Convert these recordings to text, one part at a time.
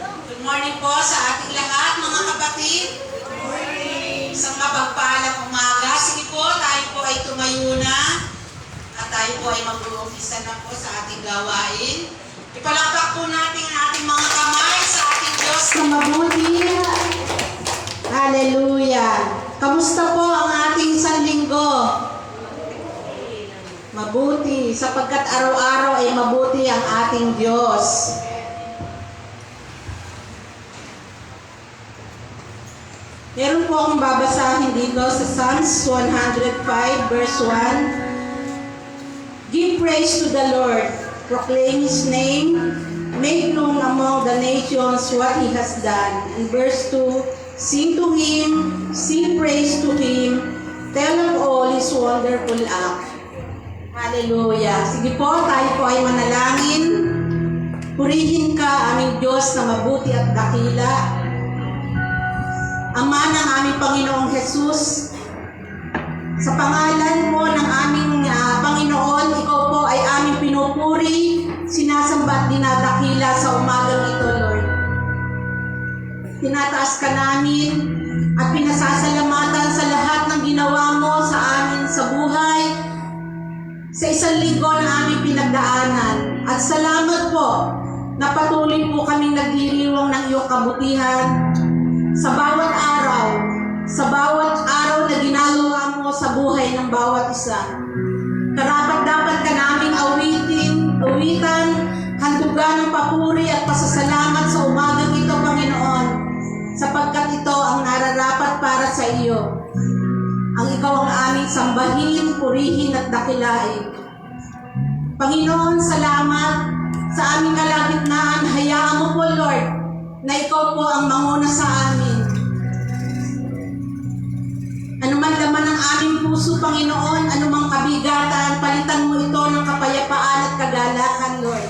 Good morning po sa ating lahat, mga kapatid. Good morning. Isang mapagpalang umaga. Sige po, tayo po ay tumayo na at tayo po ay mag-uumpisa na po sa ating gawain. Ipalakpak po natin ang ating mga kamay sa ating Diyos na mabuti. Hallelujah. Kamusta po ang ating isang linggo? Mabuti, sapagkat araw-araw ay mabuti ang ating Diyos. Meron po akong babasahin dito sa Psalms 105 verse 1. Give praise to the Lord, proclaim His name, make known among the nations what He has done. And verse 2, sing to Him, sing praise to Him, tell of all His wonderful acts. Hallelujah. Sige po, tayo po ay manalangin. Purihin ka, aming Diyos na mabuti at dakila. Ama ng aming Panginoong Jesus, sa pangalan mo ng aming Panginoon, ikaw po ay aming pinupuri, sinasamba at dinadakila sa umagang ito, Lord. Tinataas ka namin at pinasasalamatan sa lahat ng ginawa mo sa amin sa buhay, sa isang linggo na aming pinagdaanan. At salamat po na patuloy po kaming nagdiriwang ng iyong kabutihan sa bawat araw na ginagawa mo sa buhay ng bawat isa. Karapat-dapat ka naming awitan, handugan ng papuri at pasasalamat sa umagang ito, Panginoon, sapagkat ito ang nararapat para sa iyo. Ang ikaw ang aming sambahin, purihin at dakilain. Panginoon, salamat sa aming kalagitnaan. Hayaan mo po, Lord, na ikaw po ang manguna sa amin. Anuman laman ang aming puso, Panginoon, anumang kabigatan, palitan mo ito ng kapayapaan at kagalakan, Lord.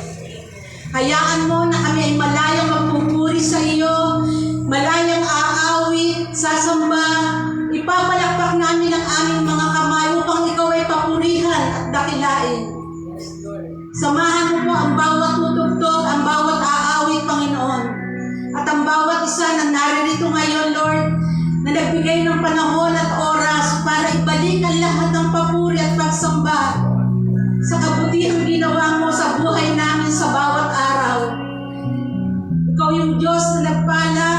Hayaan mo na kami ay malayang magpupuri sa iyo, malayang aawit, sasamba, ipapalakpak namin ang aming mga kamay upang ikaw ay papurihan at dakilain. Samahan mo po ang bawat tutugtog, ang bawat aawit, Panginoon. At ang bawat isa na naririto ngayon, Lord, na nagbigay ng panahon at oras para ibalik ang lahat ng papuri at pagsamba sa kabutihang ginawa mo sa buhay namin sa bawat araw. Ikaw yung Diyos na nagpala,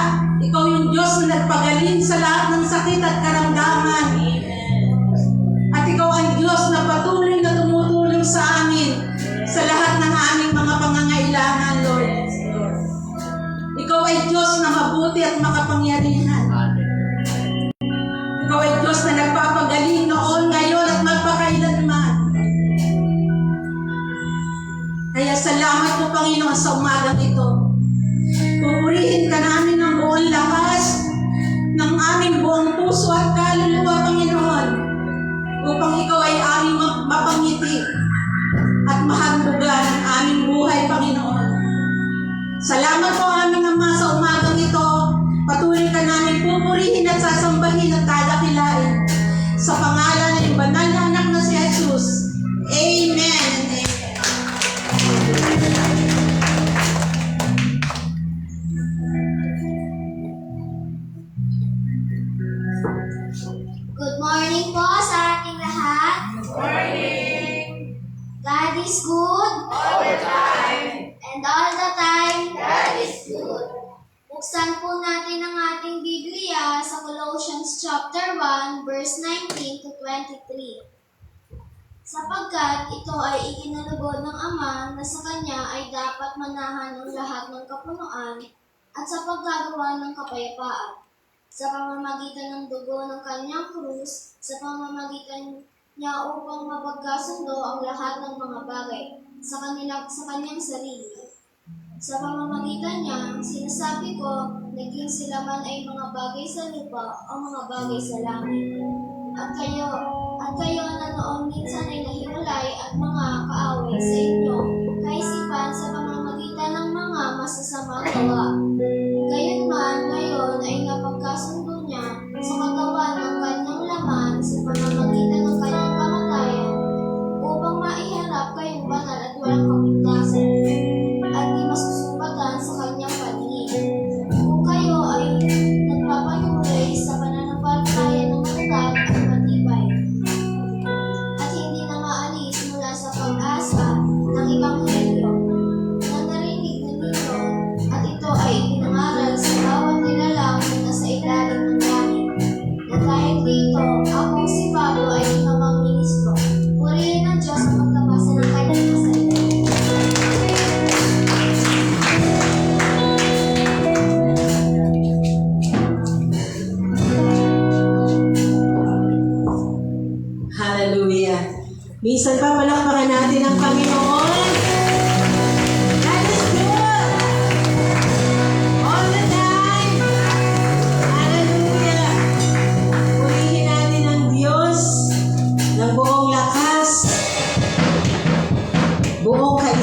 ikaw yung Diyos na nagpagaling sa lahat ng sakit at karamdaman. At ikaw ang Diyos na patuloy na tumutulong sa amin sa lahat ng aming mga pangangailangan, Lord. Ikaw ay Diyos na mabuti at makapangyarihan. Ikaw ay Diyos na nagpapagaling noon, ngayon at magpakailanman. Kaya salamat po, Panginoon, sa umagang ito. Pupurihin ka namin ng buong lakas ng aming buong puso at kaluluwa, Panginoon, upang ikaw ay aming mapangiti at mahandbugan ang aming buhay, Panginoon. Salamat po, aming Ama, sa umagang ito. Patuloy ka namin pupurihin at sasambahin at dadakilain. Sa pangalan ng banal na anak na si Jesus. Amen and amen. Good morning po sa ating lahat. Good morning. God is good. All the time. And all the time, God is good. buksan po natin ang ating Biblia sa Colossians chapter 1, verse 19 to 23. Sapagkat ito ay ikinalugod ng Ama na sa Kanya ay dapat manahan ang lahat ng kapunuan at sa paggagawa ng kapayapaan, sa pamamagitan ng dugo ng Kanyang krus, sa pamamagitan niya upang mapagkasundo ang lahat ng mga bagay sa Kanyang sarili. Sa pamamagitan niya, sinasabi ko, naging sila man ay mga bagay sa lupa o mga bagay sa langit. At kayo na noon minsan ay nahiwalay at mga kaaway sa inyo, kaisipan sa pamamagitan ng mga masasamang gawa. Gayunman ngayon ay napagkasundo niya sa katawan ng kanyang laman sa pamamagitan ng kanyang kamatayan upang maiharap kayong banal at walang kapintasan at di masusumbatan sa kanyang paningin.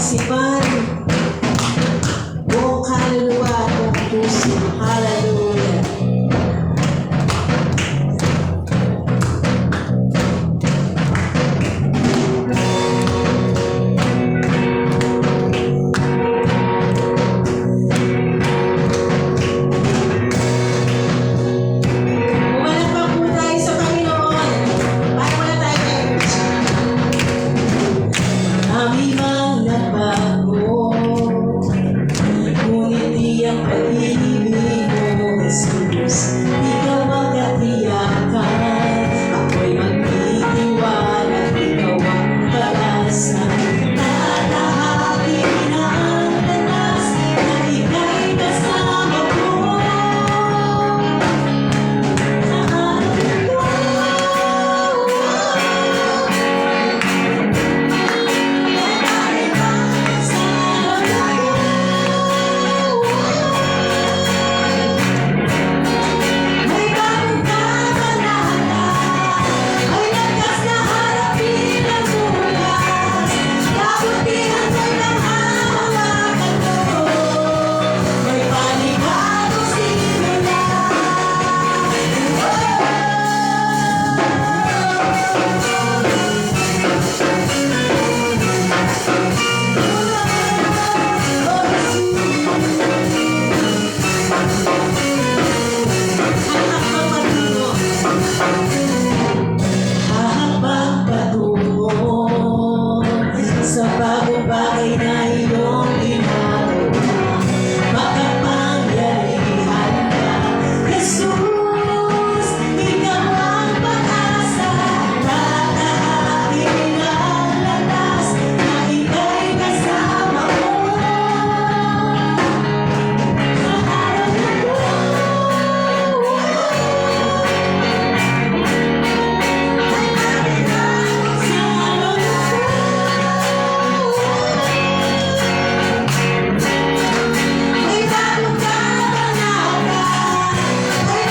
kaisipan, buong kaluluwa, buong puso. Hallelujah. Umalakpak po tayo sa Panginoon. Para wala tayo energy. Marami mang nagbago, ngunit di ang pag-ibig mo, Jesus. Ikaw ang katiyakan, ako'y magtitiwala, ikaw ang pag-asa. Tatahakin ang tanas, na ika'y kasama ko. Sa araw ko, may bagong kabanata, may lakas na harapin ang bukas. Kabutihan ko'y nanghahawakan ko, may panibagong simula. Habang patungo sa bagong bagay na iyong ginagawa, makapangyarihan ka, Jesus. Ikaw ang pag-asa, tatahakin ang landas, na ika'y kasama ko. Sa araw na to, may bagong kabanata, may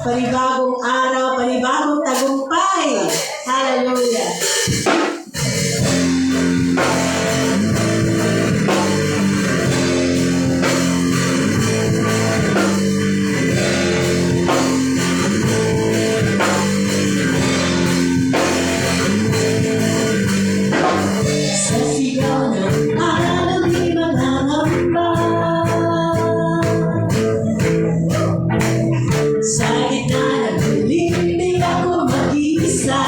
panibagong araw, panibagong tagumpay. Hallelujah. Sa sigaw ng araw di magangamba, sa gitna ng dilim di ako mag-iisa.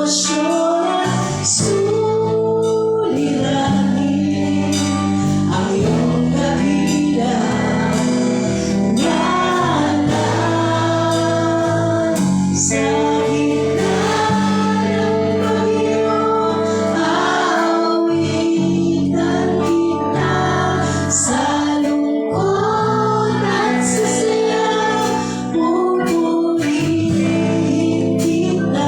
sitwasyon at suliranin ang iyong kabilang ngalan. Sa gitna ng bagyo, aawitan kita. Sa lungkot at sa saya, pupurihin kita.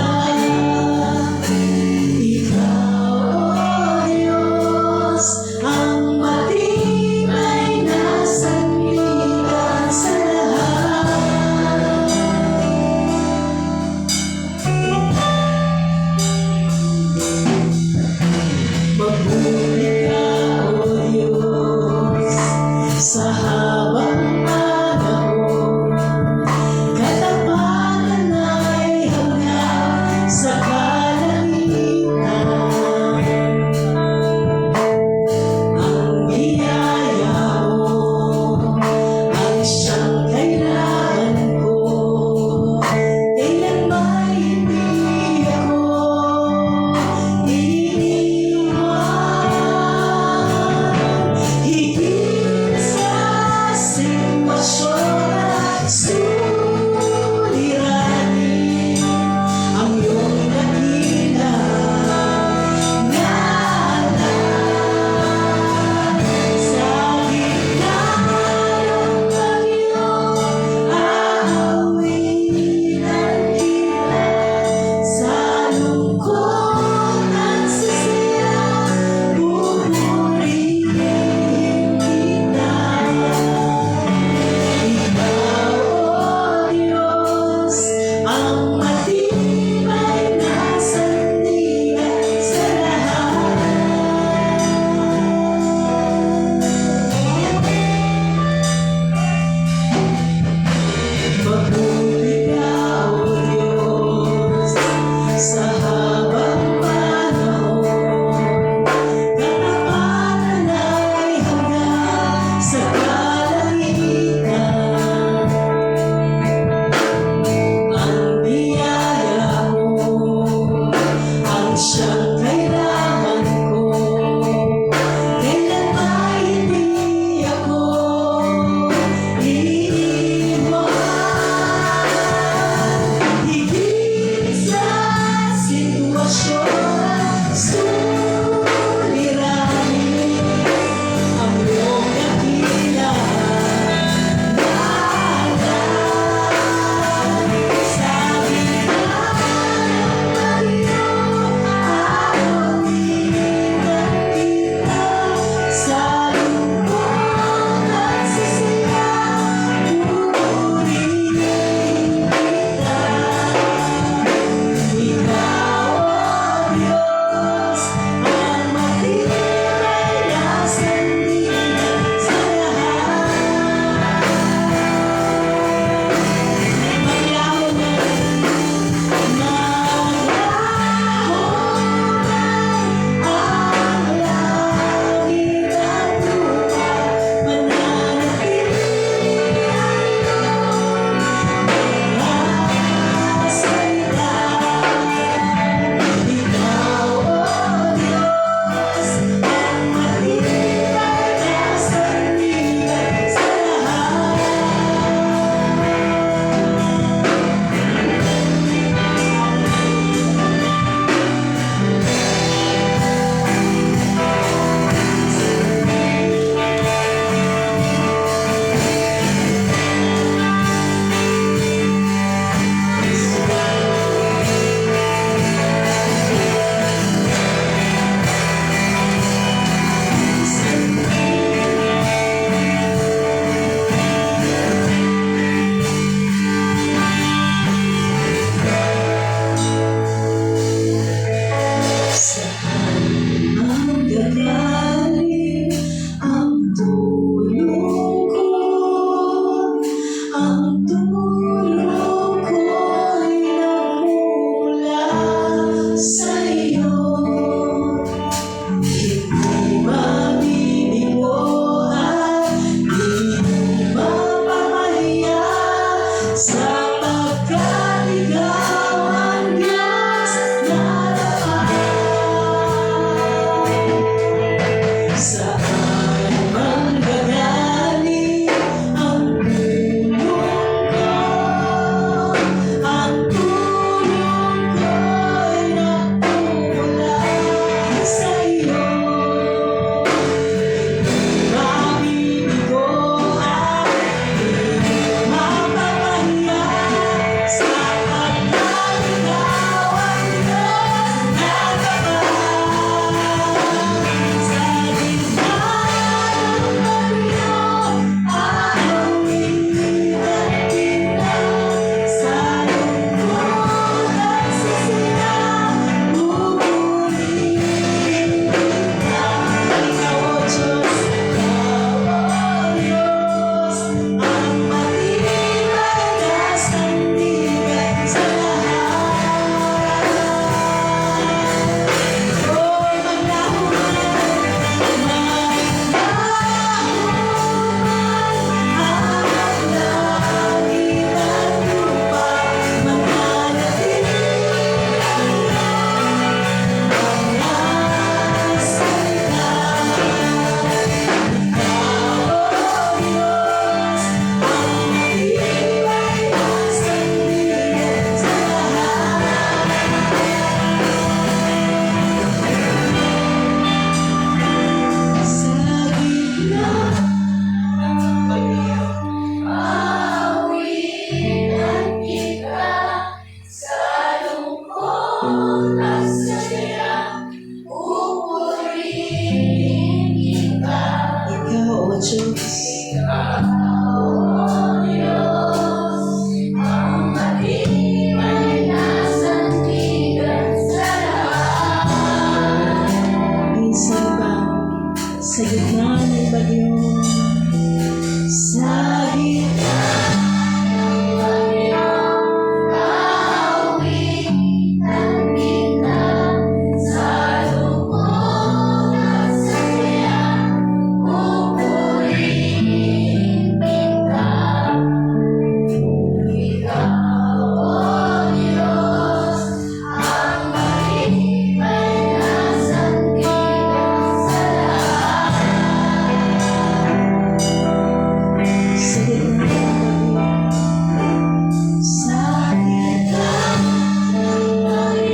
Ikaw, O Diyos, minsan ba sa gitna ng bagyo, sa gitna sa gitna ng bagyo, sa gitna ng bagyo,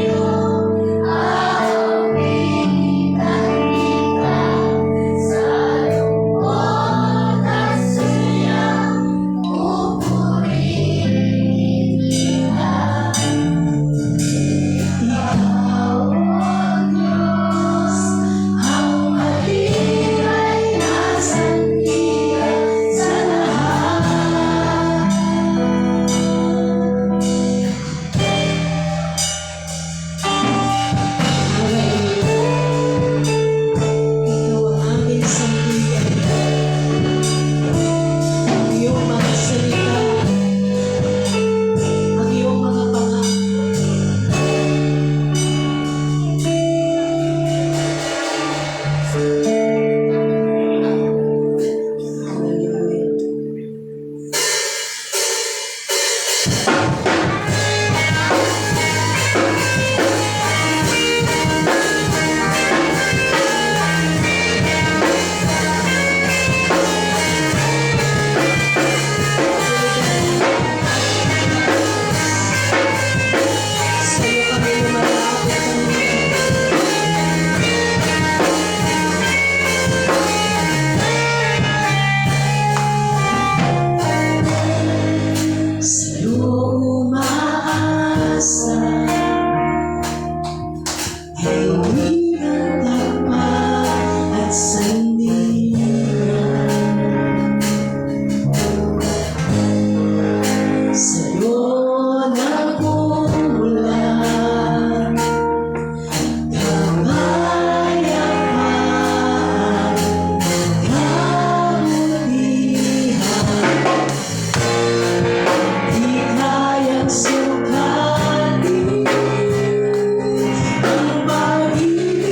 ikaw, O Diyos, ang matibay na sandigan sa lahat. Ikaw ang aming sandigan, ang iyong mga salita, ang iyong mga pangako. Hallelujah. Sa'yo kami lumalapit, Panginoon. Sa'yo umaasa, kaibigan tapat at sandigan. Sa'yo nagmumulan kapayapaan, kabutihan. Di kayang sukatin ang pag-ibig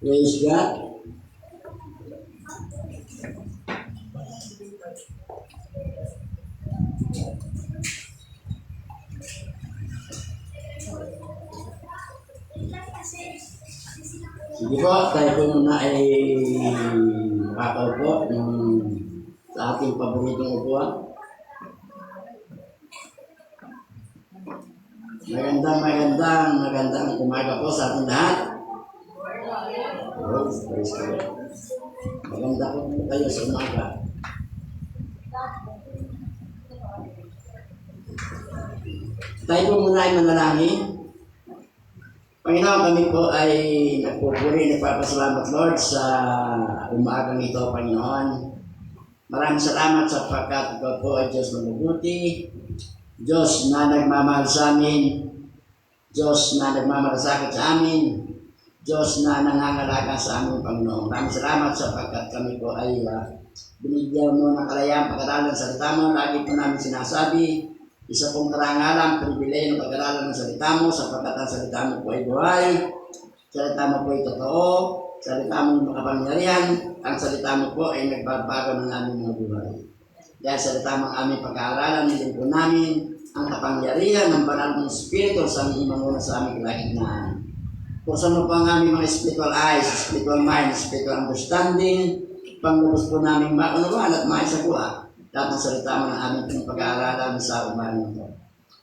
Praise God. Sige po, tayo po muna ay makakaupo ng sa ating paboritong upuan. Magandang umaga po sa ating lahat. Oh, praise God. Maganda po kayo sa umaga. Tayo po muna ay manalangin. Panginoon, kami po ay nagpupuri, nagpapasalamat Lord sa umagang ito, Panginoon. Maraming salamat sapagkat ikaw po ay Diyos na mabuti, Diyos na nagmamahal sa amin, Diyos na nagmamalasakit sa amin, Diyos na nangangalaga sa amin, Panginoon. Maraming salamat sapagkat kami po ay binigyan mo ng kalayaan pag-aralan ng salita mo. Lagi po namin sinasabi, isa pong karangalan, pribilehyo ng pag-aralan ng salita mo sapagkat ang salita mo po ay buhay, salita mo po ay totoo, salita mo ay makapangyarihan, ang salita mo po ay nagbabago ng aming mga buhay. Dahil salita mo ang aming pag-aaralan, hindi po namin ang kapangyarihan ng banal ng Espiritu sa imamuna sa aming kalagitnaan. Buksan mo po ang aming mga spiritual eyes, spiritual mind, spiritual understanding, panglubos po namin maunawaan at maisagawa lahat ng salita mo ng aming pag-aaralan sa umagang ito.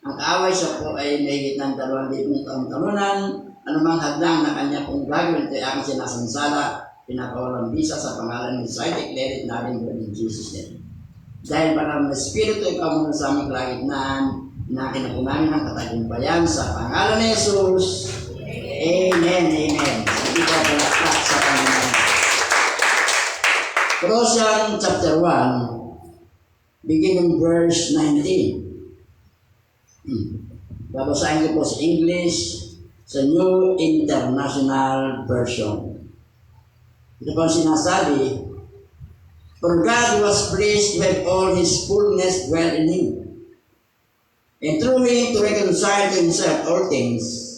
Ang kaaway siya po ay mahigit ng 2,000 taon-talunan, anumang hadlang na kanya pong gagawin ay aking sinasansala, pinapawalang bisa sa pangalan ni I declare it natin in Jesus' name. Dahil banal na Espiritu, ikaw muna sa aming kalagitnaan, inakin na po namin ang katagumpayan sa pangalan ni Jesus. Amen, amen. Hindi ko palakpak sa Panginoon. Colossians chapter 1, beginning verse 19. Babasahin ko po sa English, sa New International Version. Ito po ang sinasabi, for God was pleased to have all His fullness dwell in Him, and through Him to reconcile to Himself all things,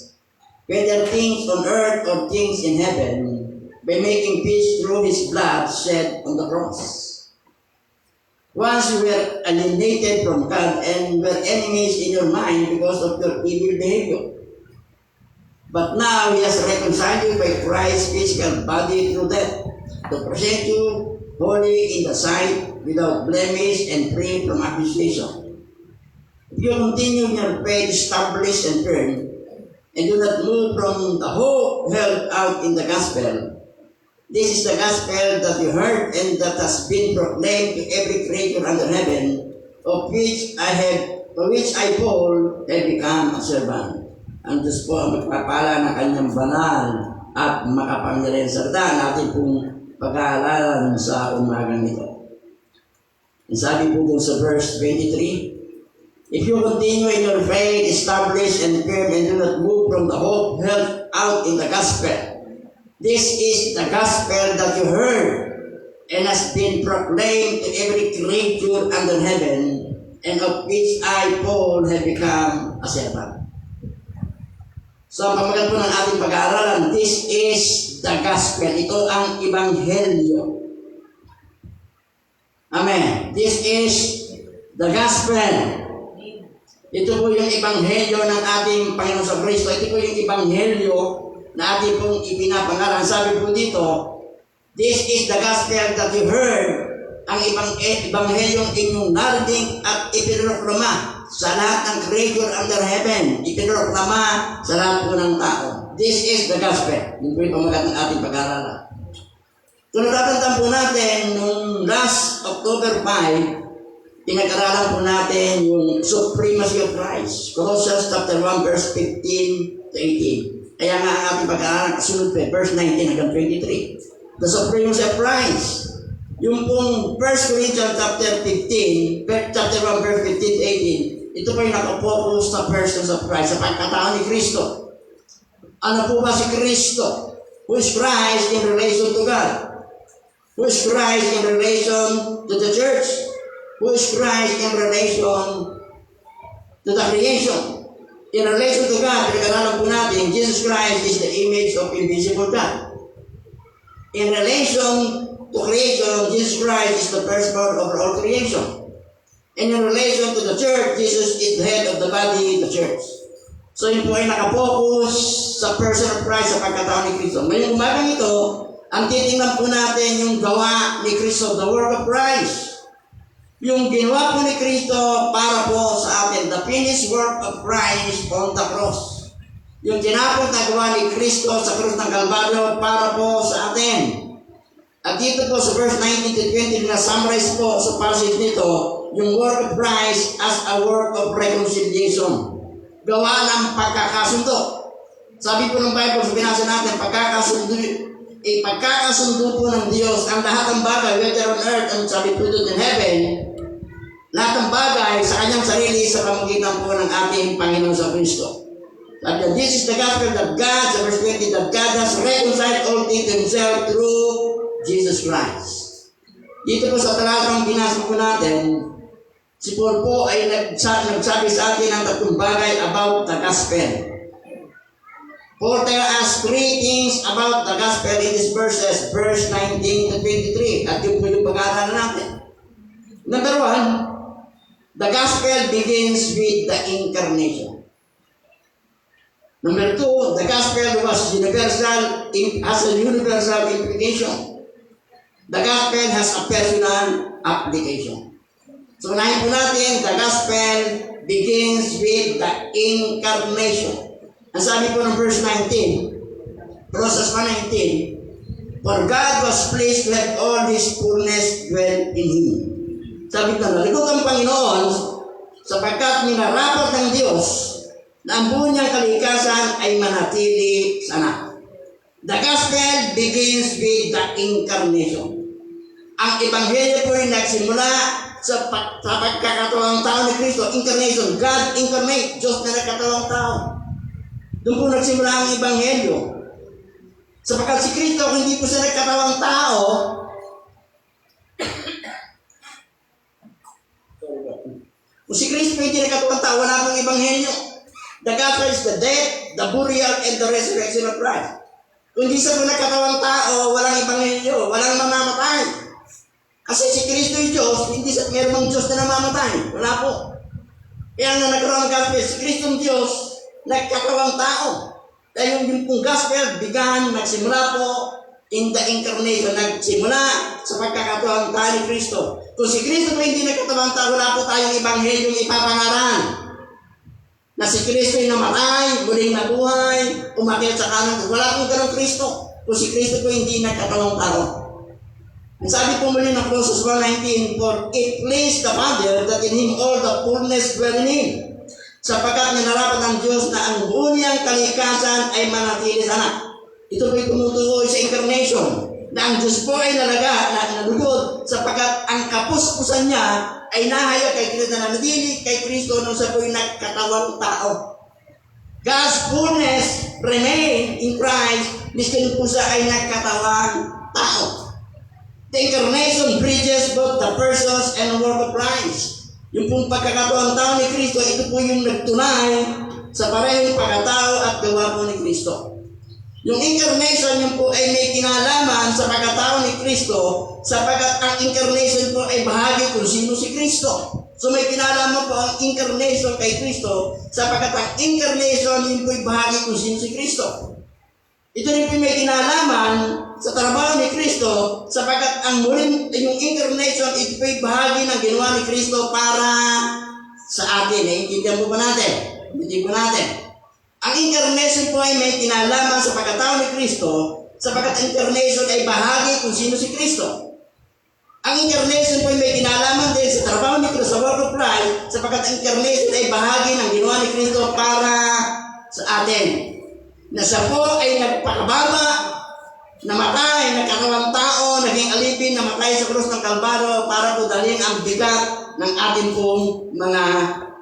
whether things on earth or things in heaven, by making peace through His blood shed on the cross. Once you were alienated from God and were enemies in your mind because of your evil behavior. But now He has reconciled you by Christ's physical body through death, to present you holy in the sight, without blemish and free from accusation. If you continue in your faith established and firm, and do not move from the hope held out in the gospel, this is the gospel that you heard and that has been proclaimed to every creature under heaven, of which I, Paul, have become a servant. Ang Diyos po ang magpapala ng kanyang banal at makapangyarihan salita natin pong pag-aaralan sa umagang ito. And sabi po dun sa verse 23, if you continue in your faith, established and firm, and do not move from the hope held out in the gospel, this is the gospel that you heard and has been proclaimed to every creature under heaven, and of which I, Paul, have become a servant. So, ang pamagat po ng ating pag-aaralan, this is the gospel. Ito ang ebanghelyo. Amen. This is the gospel. Ito po yung ebanghelyo ng ating Panginoon sa Kristo. Ito po yung ebanghelyo na ating pong ipinapangalan. Sabi po dito, this is the gospel that you heard, ang ebanghelyong inyong narinig at ipinroklama sa lahat ng creature under heaven. Ipinroklama sa lahat po ng tao. This is the gospel. Yung po yung pamagat ng ating pag-aaralan. Kung natatandaan po natin, nung last October 5, pinag-aralan po natin yung supremacy of Christ. Colossians chapter 1, verse 15 to 18. Kaya nga ang ating pag-aaral, kasunod pa, verse 19 hanggang 23. The supremacy of Christ. Yung pong 1 Corinthians chapter 15, chapter 1, verse 15 to 18, ito po yung nakafocus sa persons of Christ, sa pagkatao ni Kristo. Ano po ba si Kristo? Who is Christ in relation to God? Who is Christ in relation to the church? Who is Christ in relation to the creation? In relation to God, pinag-aralan po natin, Jesus Christ is the image of invisible God. In relation to creation, Jesus Christ is the firstborn over all creation. And in relation to the church, Jesus is the head of the body, the church. So yun po ay nakapokus sa person of Christ, sa pagkatao ni Kristo. Ngayong umagang ito, ang titingnan po natin yung gawa ni Kristo, the work of Christ. Yung ginawa po ni Kristo para po sa atin, the finished work of Christ on the cross. Yung tinapos na gawa ni Kristo sa krus ng Kalbaryo para po sa atin. At dito po sa verse 19 to 20 na summarize po sa passage nito, yung work of Christ as a work of reconciliation. Gawa ng pagkakasundo. Sabi po ng Bible, sa binasa natin, pagkakasundo po ng Diyos ang lahat ng bagay, whether on earth and sabi po doon in heaven, lahat ng bagay sa kanyang sarili sa pamagitan po ng ating Panginoon sa Kristo. Sabi, this is the gospel that God, sa verse 20, that God has reconciled all things to Himself through Jesus Christ. Dito po sa talatang binasa po natin, si Paul po ay nagsabi sa atin ng tatlong bagay about the gospel. Paul tell us three things about the gospel in these verses, verse 19 to 23. At yung po yung pag-aaralan natin. Number one, the gospel begins with the incarnation. Number two, the gospel was universal, has a universal implication. The gospel has a personal application. So, unahin po natin, the gospel begins with the incarnation. Ang sabi po ng verse 19, Colossians 1:19, for God was pleased to have all His fullness dwell in Him. Sabi ko, naligot ang Panginoon sapagkat minarapat ng Diyos na ang buong niyang kalikasan ay manatili sa anak. The gospel begins with the incarnation. Ang ebanghelyo po ay nagsimula sa pagkakatawang tao ni Kristo. Incarnation, God incarnate, Diyos na nagkatawang tao. Doon po nagsimula ang ebanghelyo. Sapagkat si Kristo, kung hindi po siya nagkatawang tao, kung si Kristo hindi nagkatawang tao, wala pong ebanghelyo. The gospel is the death, the burial, and the resurrection of Christ. Kung hindi siya po nagkatawang tao, walang ebanghelyo, walang mamamatay. Kasi si Kristo ay Diyos, hindi siya, mayroong Diyos na namamatay. Wala po. Kaya nga nagkaroon ng gospel, si Kristo ang Diyos, nagkatawang tao. Dahil yung pong gospel, nagsimula po in the incarnation, nagsimula sa pagkakatawang tao ni Kristo. Kung si Kristo po hindi nagkatawang tao, wala po tayong ebanghelyong ipapangaran. Na si Kristo ay namatay, muling nabuhay, umakyat sa kanan. Wala pong ganong Kristo. Kung si Kristo po hindi nagkatawang tao. Ang sabi po muli ng Colossians 1:19, for it pleased the Father that in Him all the fullness dwell in Him. Sapagkat minarapat ng Diyos na ang buong niyang kalikasan ay manatili sa anak. Ito po'y tumutukoy sa incarnation. Na ang Diyos po ay nalugod sapagkat ang kapuspusan niya ay nahayag kay Kristo na nanatili kay Kristo nung siya po'y nagkatawang tao. God's fullness remain in Christ, miskin po siya ay nagkatawang tao. The incarnation bridges both the persons and work of Christ. Yung pong pagkakatawang tao ni Kristo, ito po yung nagtunay sa parehong pagkatao at gawa po ni Kristo. Yung incarnation yung po ay may kinalaman sa pagkatao ni Kristo sapagkat ang incarnation po ay bahagi kung sino si Kristo. So may kinalaman po ang incarnation kay Kristo sapagkat ang incarnation yun po ay bahagi kung sino si Kristo. Ito rin po may kinalaman sa trabaho ni Kristo sapagkat ang muling yung incarnation ito po ay bahagi ng ginawa ni Kristo para sa atin. Naiintindihan po ba natin? Hindi po natin. Ang incarnation po ay may kinalaman sa pagkatao ni Kristo sapagkat ang incarnation ay bahagi kung sino si Kristo. Ang incarnation po ay may kinalaman din sa trabaho ni Kristo sa work of Christ sapagkat ang incarnation ay bahagi ng ginawa ni Kristo para sa atin. Na siya po ay nagpakababa, namatay, nagkatawang tao, naging alipin, namatay sa krus ng Kalbaryo para po dalhin ang bigat ng ating pong mga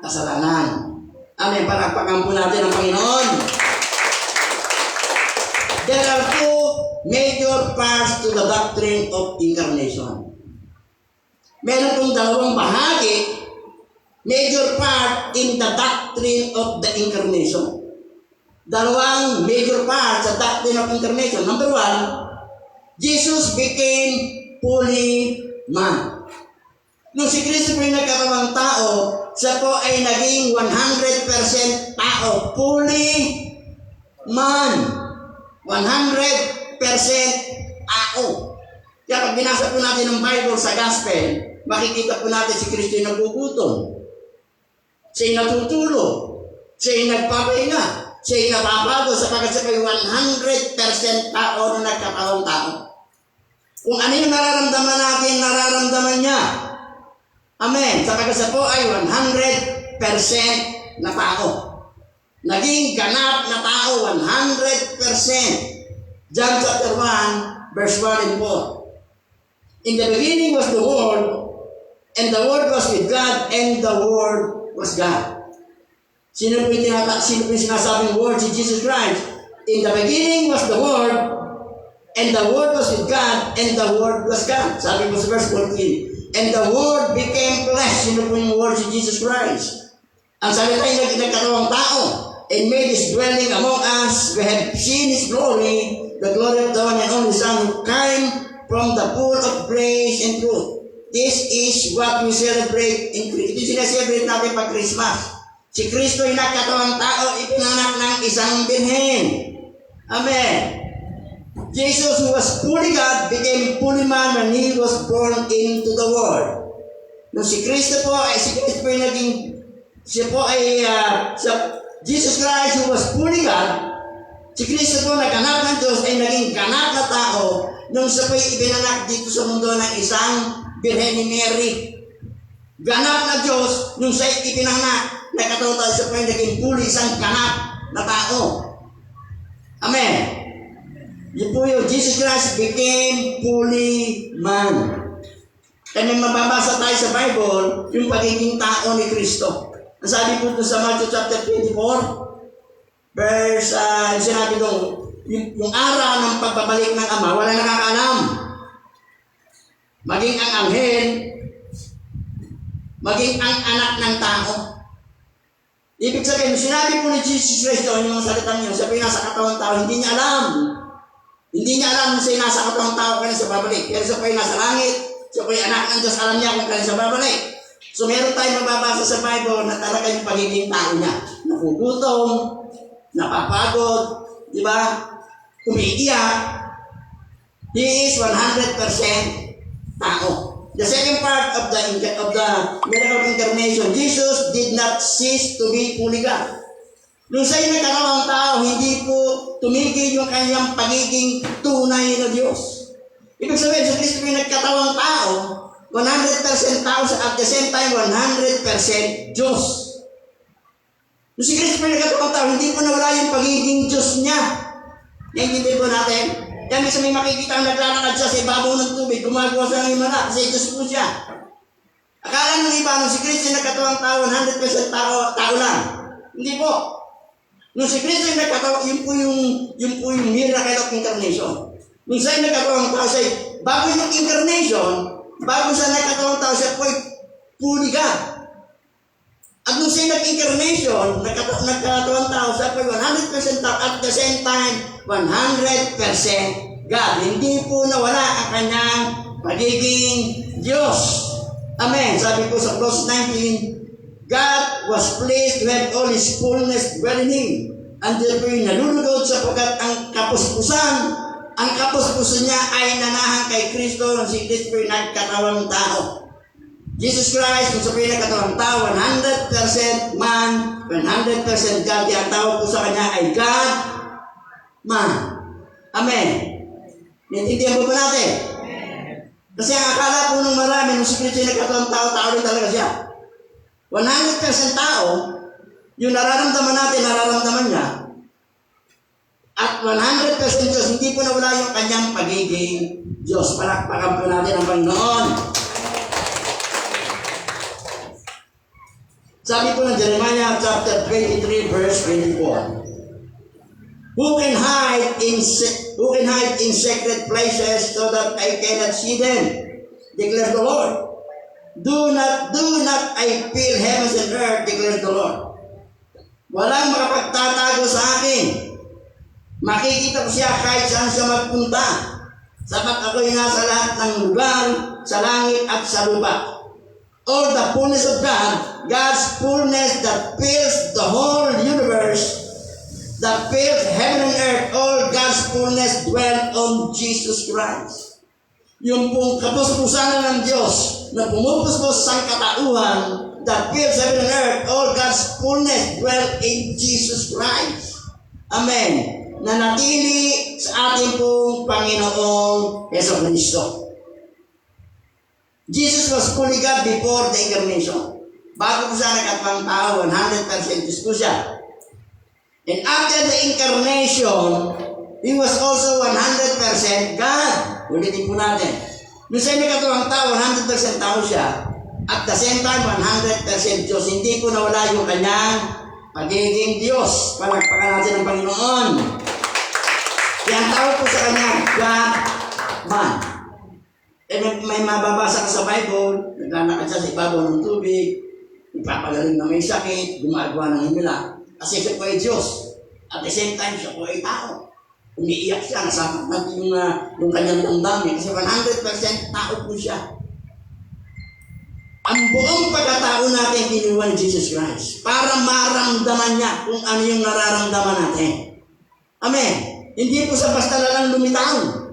kasalanan. Amen. Palakpakan po natin ang Panginoon. There are two major parts to the doctrine of incarnation. Meron pong dalawang bahagi, major part in the doctrine of the incarnation. Dalawang major part sa doctrine of incarnation. Number one, Jesus became fully man. Nung si Kristo po yung nagkatawang tao, siya po ay naging 100% tao. Fully man. 100% tao. Kaya pag binasa po natin ng Bible sa Gospel, makikita po natin si Kristo yung nagugutom. Siya yung natutulog. Siya yung nagpapahinga. Siya yung napapagod sapagkat siya ay 100% tao na nagkatawang tao. Kung ano yung nararamdaman natin, nararamdaman niya. Amen. Sapagkat siya po ay 100% na tao. Naging ganap na tao, 100%. John chapter 1, verse 1 and 4. In the beginning was the Word, and the Word was with God, and the Word was God. Sino po yung sinasabing Word? Si Jesus Christ. In the beginning was the Word, and the Word was with God, and the Word was God. Sabi mo sa verse 14. And the Word became flesh. Sino po yung Word? Si Jesus Christ. Ang salita ay nagkatawang tao, and made His dwelling among us. We have seen His glory, the glory of the one and only Son who came from the pool of grace and truth. This is what we celebrate in Christ. Ito sinaselebrate natin pag Christmas. Si Kristo ay nagkatawang tao, ipinanak ng isang birhen. Amen. Jesus, who was fully God, became fully man when He was born into the world. Nung si Kristo po ay Jesus Christ, who was fully God, si Kristo po naghanap ng Diyos ay naging ganap na tao nung siya po'y ibinanak dito sa mundo ng isang birhen ni Mary. Ganap na Diyos nung siya ipinanak, nagkataon tayo siya po'y naging fully isang ganap na tao. Amen. Yun po yung Jesus Christ became fully man. Kaya mababasa tayo sa Bible, yung pagiging tao ni Kristo. Ang sabi po sa Matthew chapter 24, verse, sinabi doon, yung araw ng pagbabalik ng Ama, wala nakakaalam. Maging ang anghel, maging ang anak ng tao. Ibig sabihin, sinabi po ni Jesus Christ doon, yung mga salitang yun, siya po yung nasa katawang tao, hindi niya alam. Hindi niya alam kung siya nasa katawang tao kaya siya babalik. Pero siya po yung nasa langit, siya po yung anak ng Diyos, alam niya kung kaya siya babalik. So meron tayong mababasa sa Bible na talaga yung pagiging tao niya. Nakugutom, napapagod, di ba? Umiiyak. He is 100% tao. The second part of the miracle of incarnation, Jesus did not cease to be fully God. Nung siya'y nagkarawang tao, hindi po tumigil yung kanyang pagiging tunay na Diyos. Ibig sabihin, sa Kristo yung nagkatawang tao, 100% tao at the same time 100% Diyos. Nung si Kristo yung nagkatawang tao, hindi po nawala yung pagiging Diyos niya. Naintindihan po natin? Kaya minsan may makikita ang naglalakad siya sa ibabaw ng tubig, gumagawa siya ng himala, kasi Diyos po siya. Akala ng iba, nung si Kristo yung nagkatawang tao, 100% tao lang. Hindi po. Nung si Kristo yung nagkatawang, yun po yung miracle of incarnation. Nung siya yung nagkatawang tao, siya, bago yung incarnation, bago siya nagkatawang tao, siya po fully God. At nung siya nag-incarnation, nagkatawang tao, siya po 100% tao, at the same time, 100% God. Hindi po nawala ang kanyang pagiging Diyos. Amen. Sabi po sa verse 19, God was pleased to have all His fullness dwell in Him. And therefore, nalulugod sapagkat ang kapuspusan niya ay nanahan kay Kristo nung si Kristo ay nagkatawang tao. Jesus Christ, kung sabihin nagkatawang tao, 100% man, 100% God. Ang tawag po sa Kanya ay God, man. Amen. Naintindihan po ba natin? Kasi ang akala po ng marami, nung si Kristo ay nagkatawang tao, tao rin talaga siya. 100% tao, yung nararamdaman natin, nararamdaman niya, at 100% Diyos, hindi po nawala yung kanyang pagiging Diyos. Palakpakan po natin ang Panginoon. Sabi po ng Jeremiah chapter 23 verse 24. Who can hide in sacred places so that I cannot see them? Declares the Lord. Do not I fill heavens and earth, declares the Lord. Walang makapagtatago sa akin. Makikita ko siya kahit saan siya magpunta. Sapat ako'y nasa lahat ng lugar, sa langit at sa lupa. All the fullness of God, God's fullness that fills the whole universe, that fills heaven and earth, all God's fullness dwelt on Jesus Christ. Yung pong kapuspusanan ng Diyos na pumupuspos sa katauhan, that fills heaven and earth, all God's fullness dwelt in Jesus Christ. Amen. Nanatili sa ating pong Panginoong Jesucristo. Jesus was fully God before the incarnation. Bago po siya nagkatawang tao, 100% Diyos po siya. And after the incarnation, He was also 100% God. Ulitin po natin. Nung siya nagkatawang tao, 100% tao siya. At the same time, 100% Diyos. Hindi po nawala yung kanyang pagiging Diyos. Palagpakan natin ang Panginoon. Yan tawag po sa kanya, God-man. Eh, may mababasa ka sa Bible, naglalakad siya sa ibabaw ng tubig, nagpapagaling na may sakit, gumagawa ng himala. Kasi siya po ay Diyos. At the same time, siya po ay tao. Umiiyak siya, nasakot natin yung kanyang damdamin. Kasi 100% tao po siya. Ang buong pagkatao natin kinuha ni Jesus Christ para maramdaman niya kung ano yung nararamdaman natin. Amen. Hindi po sa basta na lang lumitaw.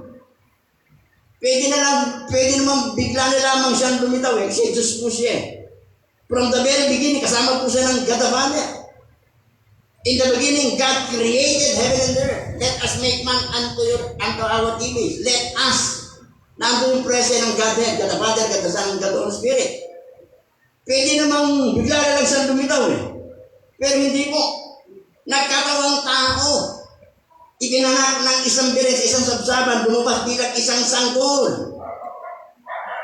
Pwede naman bigla na lamang siyang lumitaw eh. Kasi Diyos po siya eh. From the very beginning, kasama po siya ng God the Father. In the beginning, God created heaven and earth. Let us make man unto our image. Let us. Nandun yung presence ng Godhead, God the Father, God the Son, and God the Holy Spirit. Pwede namang bigla na lang siyang lumitaw eh. Pero hindi po. Nagkatawang tao. Ipinanganak ng isang birin sa isang sabsaban, lumabas bilang isang sanggol.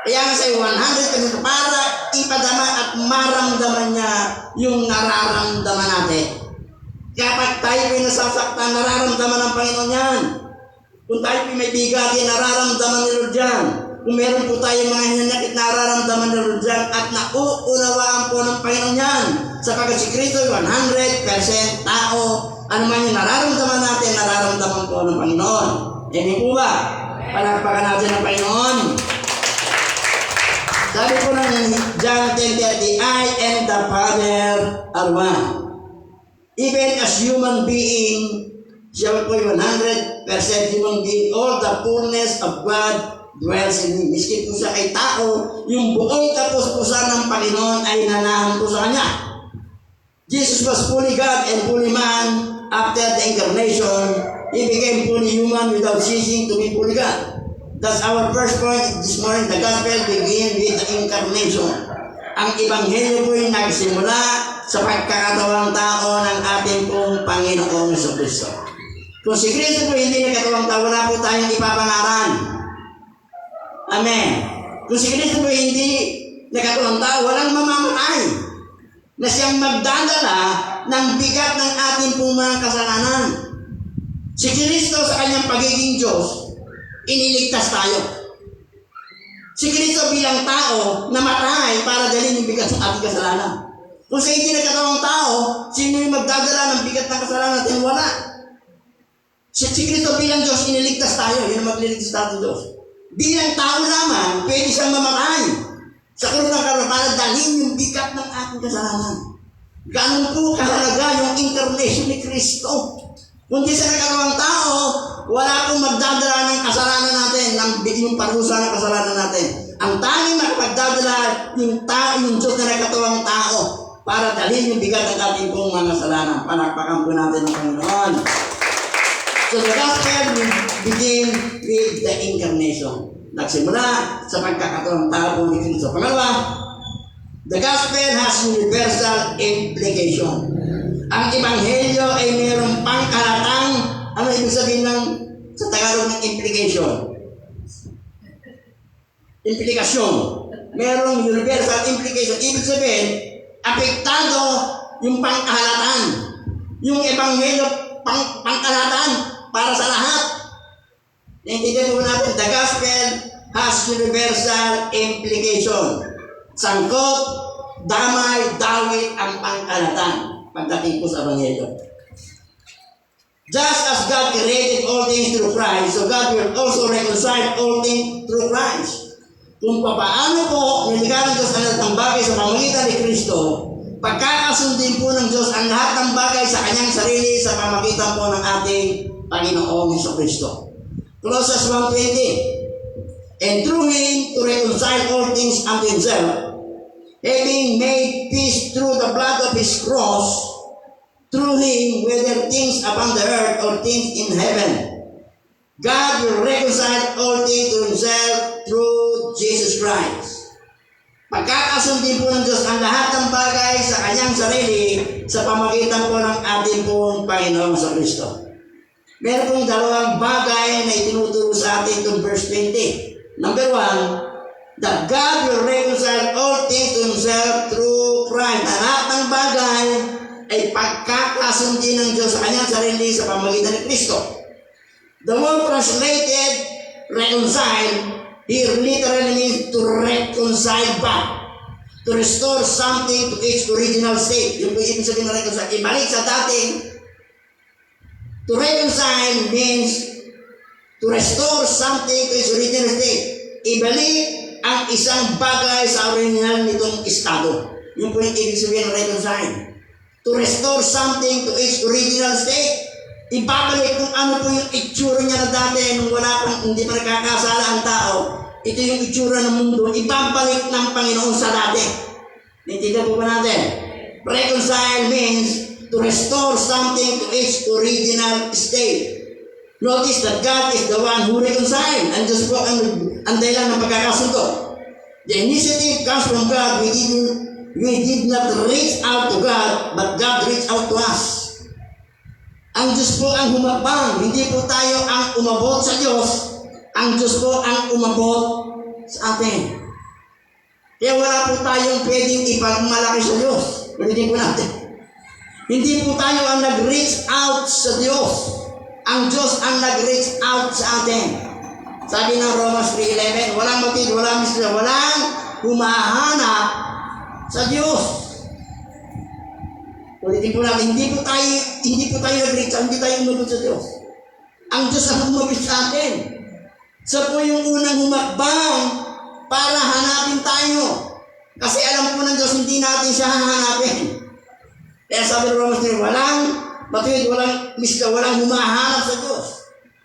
Kaya nga sa'yo, 100% para ipadama at maramdaman niya yung nararamdaman natin. Kapag tayo ay nasasaktan, nararamdaman ng Panginoon yan. Kung tayo ay may bigat, nararamdaman ni Lord yan. Kung meron po tayo mga hinanakit, nararamdaman ni Lord yan. At nauunawaan po ng Panginoon yan. Sapagkat si Kristo ay 100% tao. Ano man yung nararamdaman natin, nararamdaman po ng Panginoon. Hindi po ba? Palakpakan natin ng Panginoon. Sabi po ng John 10:30, I and the Father are one. Even as human being, siya po ay 100% human being. All the fullness of God dwells in Him. Miski po siya ay tao, yung buong kapuspusan ng Panginoon ay nanahan po sa Kanya. Jesus was fully God and fully man. After the incarnation, He became fully human without ceasing to be fully God. That's our first point this morning. The gospel begins with the incarnation. Ang ebanghelyo po ay nagsimula sa pagkakatawang tao ng ating pong Panginoong Jesucristo. Kung si Kristo po hindi nagkatawang tao, wala po tayong ipapangaran. Amen. Kung si Kristo po hindi nagkatawang tao, walang mamamatay na siyang magdadala ng bigat ng ating pong mga kasalanan. Si Kristo sa kanyang pagiging Diyos, iniligtas tayo. Si Kristo bilang tao, namatay para dalhin yung bigat sa ating kasalanan. Kung sa hindi nagkatawang tao, sino yung magdadala ng bigat ng kasalanan natin? Wala. Si Kristo bilang Diyos, iniligtas tayo. Yun ang magliligtas tayo Diyos. Bilang tao lamang, pwede siyang mamatay sa krus ng Kalbaryo, dalhin yung bigat ng ating kasalanan. Ganun po kahalaga yung incarnation ni Kristo. Kung di sa nagkatawang tao, wala pong magdadala ng kasalanan natin, yung parusa ng kasalanan natin. Ang tanging makapagdadala yung Diyos na nagkatawang tao para dalhin yung bigat ng ating pong mga kasalanan. Palakpakan po natin ang Panginoon. So the gospel begin with the incarnation. Nagsimula sa pagkakatawang tao ni Kristo. Pangalawa, the gospel has universal implication. Ang ebanghelyo ay mayroong pangkalatang, ano ibig sabihin sa Tagalog ng implication? Implikasyon. Mayroong universal implication. Ibig sabihin, apektado yung pangkahalatan. Yung ebanghelyo pangkalatan para sa lahat. Naintindihan mo natin, the gospel has universal implication. Sangkot, damay, dawit ang pangkalatan pagdating po sa ebanghelyo. Just as God created all things through Christ, so God will also reconcile all things through Christ. Kung paano po nilikha ng Diyos ang lahat ng bagay sa pamamagitan ni Kristo, pagkakasundin po ng Diyos ang lahat ng bagay sa kanyang sarili sa pamamagitan po ng ating Panginoong Jesucristo. Colossians 1:20, and through Him to reconcile all things unto Himself, having made peace through the blood of His cross, through Him, whether things upon the earth or things in heaven. God will reconcile all things to Himself through Jesus Christ. Pagkakasundin po ng Diyos ang lahat ng bagay sa kanyang sarili sa pamagitan po ng ating pong Panginoong Kristo. Meron pong dalawang bagay na itinuturo sa atin itong verse 20. Number 1, that God will reconcile all things to Himself through Christ. Na lahat ng bagay ay pagkakasundin ng Diyos sa kanyang sarili sa pamagitan ni Kristo. The word translated reconcile here literally means to reconcile back, to restore something to its original state. Yung po ibig sabihin ng reconcile, ibalik sa dating. To reconcile means to restore something to its original state. Ibalik ang isang bagay sa original nitong estado. Yung po yung ibig sabihin ng reconcile. To restore something to its original state. Ibabalik kung ano po yung itsura niya na dati nung wala pang, hindi pa nagkakasala ang tao. Ito yung itsura ng mundo. Ibabalik ng Panginoon sa dati. Naintindihan po ba natin? Reconcile means to restore something to its original state. Notice that God is the one who reconciled. And just po ang dahilan ng pagkakasundo. The initiative comes from God. We did not reach out to God, but God reached out to us. Ang Diyos po ang humabang, hindi po tayo ang umabot sa Diyos. Ang Diyos po ang umabot sa atin. Kaya wala po tayong pwedeng ipagmalaki sa Diyos. Pwede po natin. Hindi po tayo ang nag-reach out sa Diyos. Ang Diyos ang nag-reach out sa atin. Sabi ng Romans 3:11, walang matid, walang misla, walang humahanap sa Diyos. Ulitin po natin, hindi po tayo nag-reach out, hindi tayo umabot sa Diyos. Ang Diyos ang umabot sa atin. Siya po yung unang humakbang para hanapin tayo. Kasi alam po ng Diyos, hindi natin siya hahanapin. Kaya sabi ng Romans 3, walang matuwid, walang misla, walang humahanap sa Diyos.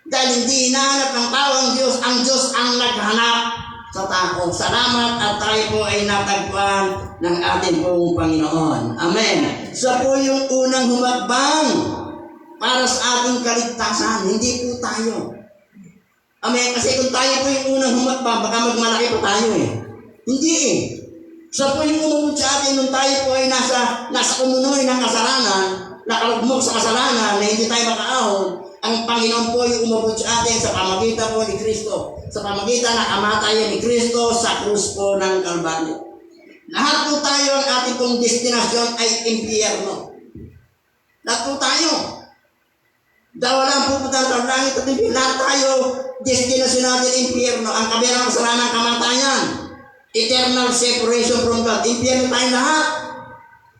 Dahil hindi hinahanap ng tao ang Diyos ang naghanap sa tao. Salamat at tayo po ay natagpuan ng ating pong Panginoon. Amen. Siya po yung unang humakbang para sa ating kaligtasan. Hindi po tayo. Amen. Kasi kung tayo po yung unang humakbang, baka magmalaki po tayo eh. Hindi eh. Siya po yung umabot sa atin nung tayo po ay nasa umunoy ng kasalanan, nakalugmok sa kasalanan na hindi tayo makaahon. Ang Panginoon po yung umabot sa atin sa pamagitan po ni Kristo. Sa pamagitan ng kamatayan ni Kristo sa krus po ng Kalbaryo. Lahat po tayo, ang ating pong destinasyon ay impyerno. Lahat po tayo. Dahil walang pupunta sa langit at impyerno. Lahat tayo, destinasyon natin impyerno. Ang kabilang kasalanan ng kamatayan. Eternal separation from God. Impyerno tayo lahat.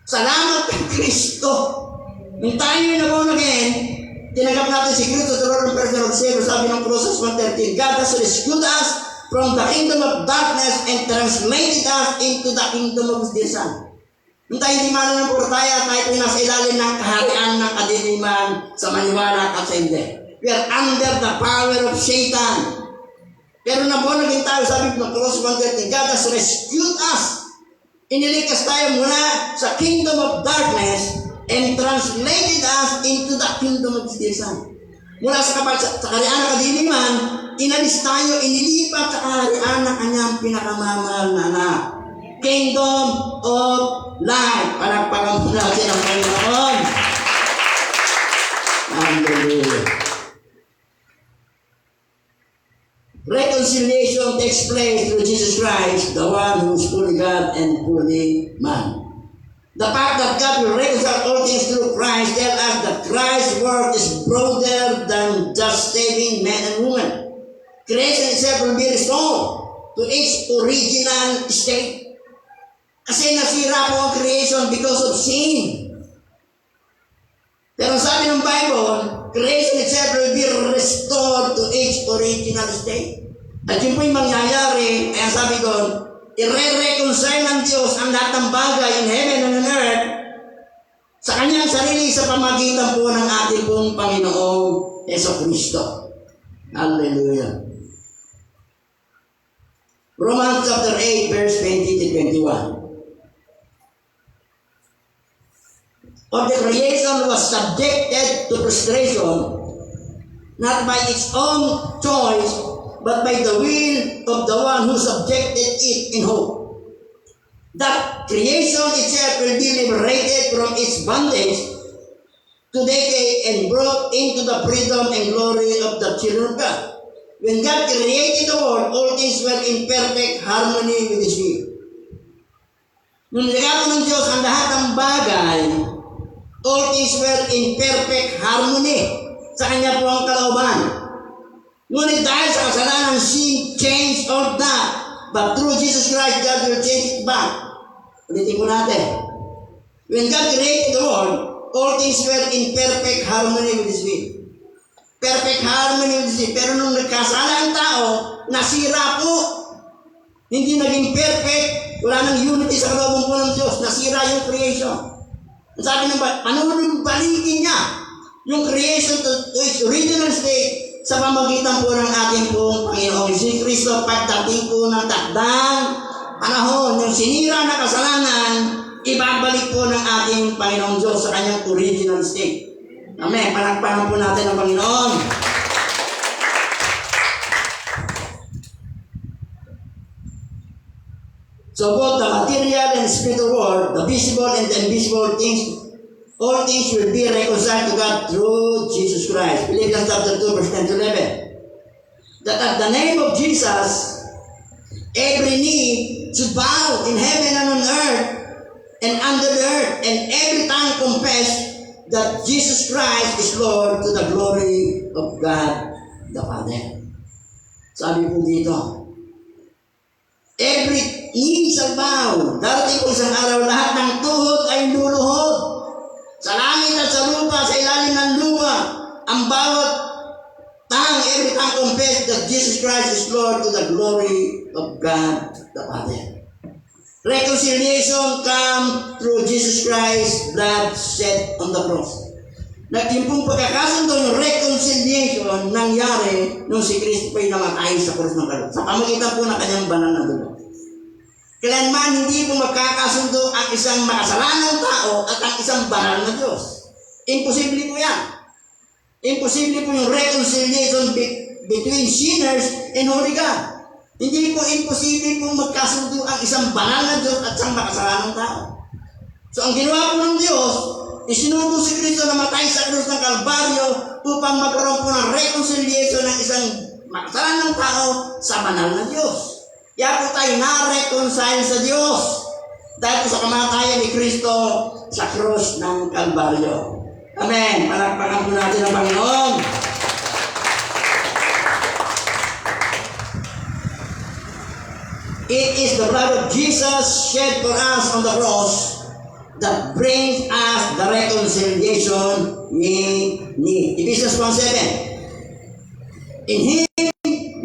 Salamat kay Kristo. Nung tayo yung nabon again, tinanggap natin si Kristo sa Lord ng personal Savior, sabi ng Colossians 1:13, God has rescued us from the kingdom of darkness and translated us into the kingdom of His Son. Nung tayo hindi mananampalataya, tayo po nasa ilalim ng kaharian ng kadiliman sa maniwala at sa hindi. We are under the power of Satan. Pero nabunagin tayo, sabi ng Colossians 1:13, God has rescued us. Iniligtas tayo mula sa kingdom of darkness and translated us into the kingdom of His Son. Mula sa kaharian ng kadiliman, inalis tayo, inilipat sa kaharian ng kanyang pinakamamahal na anak. Kingdom of life. Palagpagan po natin ang Panginoon. Hallelujah. Reconciliation takes place through Jesus Christ, the one who is fully God and fully man. The fact that God will reconcile all things through Christ tells us that Christ's work is broader than just saving men and women. Creation itself will be restored to its original state. Kasi nasira po ang creation because of sin. Pero sabi ng Bible, creation itself will be restored to its original state. At yun po yung mangyayari, kaya sabi doon, i-reconcile ng Diyos ang lahat ng bagay in heaven and on earth sa kanyang sarili sa pamagitan po ng ating pong Panginoong Jesucristo. Hallelujah. Romans chapter 8, verse 20 to 21. For the creation was subjected to frustration, not by its own choice, but by the will of the one who subjected it in hope. That creation itself will be liberated from its bondage to decay and brought into the freedom and glory of the children of God. When God created the world, all things were in perfect harmony with His will. Nung nilagay ng Diyos ang lahat ng bagay, all things were in perfect harmony sa Kanya po ang kalooban. Ngunit dahil sa kasalanan, sin changed all that. But through Jesus Christ, God will change it back. Ulitin po natin. When God created the world, all things were in perfect harmony with His will. Perfect harmony with His will. Pero nung nagkasala ang tao, nasira po. Hindi naging perfect. Wala nang unity sa kalooban po ng Diyos. Nasira yung creation. Sabi ng balikin niya yung creation to its original state sa pamagitan po ng ating pong Panginoong Jesucristo pagdating po ng takdang panahon, yung sinira na kasalanan, ibabalik po ng ating Panginoong Diyos sa kanyang original state. Amen. Palakpakan po natin ang Panginoon. So both the material and spiritual world, the visible and the invisible things, all things will be reconciled to God through Jesus Christ. Philippians chapter 2, verse 10 to 11. That at the name of Jesus, every knee should bow in heaven and on earth and under the earth, and every tongue confess that Jesus Christ is Lord to the glory of God the Father. Sabi po dito, every knee shall bow. Darating po isang araw, lahat ng tuhod ay luluhod. Sa langit at sa lupa, sa ilalim ng lupa, ang bawat every tongue confess that Jesus Christ is Lord to the glory of God the Father. Reconciliation come through Jesus Christ's blood shed on the cross. Yung pong pagkakasundo yung reconciliation nangyari nung si Kristo po'y namatay sa krus ng Kalbaryo. Sa pamagitan po ng kanyang banal na dugo. Kailanman hindi po magkakasundo ang isang makasalanang tao at ang isang banal na Diyos. Imposible po yan. Imposible po yung reconciliation between sinners and holy God. Hindi po imposible po magkasundo ang isang banal na Diyos at isang makasalanang tao. So ang ginawa po ng Diyos, isinugo si Kristo na matay sa krus ng Kalbaryo upang magkaroon po ng reconciliation ng isang makasalanang tao sa banal na Diyos. Kaya po tayo na-reconcile sa Diyos dahil po sa kamatayan ni Kristo sa krus ng Kalbaryo. Amen. Palakpakan po natin ang Panginoon. It is the blood of Jesus shed for us on the cross that brings us the reconciliation we need. Ephesians 1:7. In Him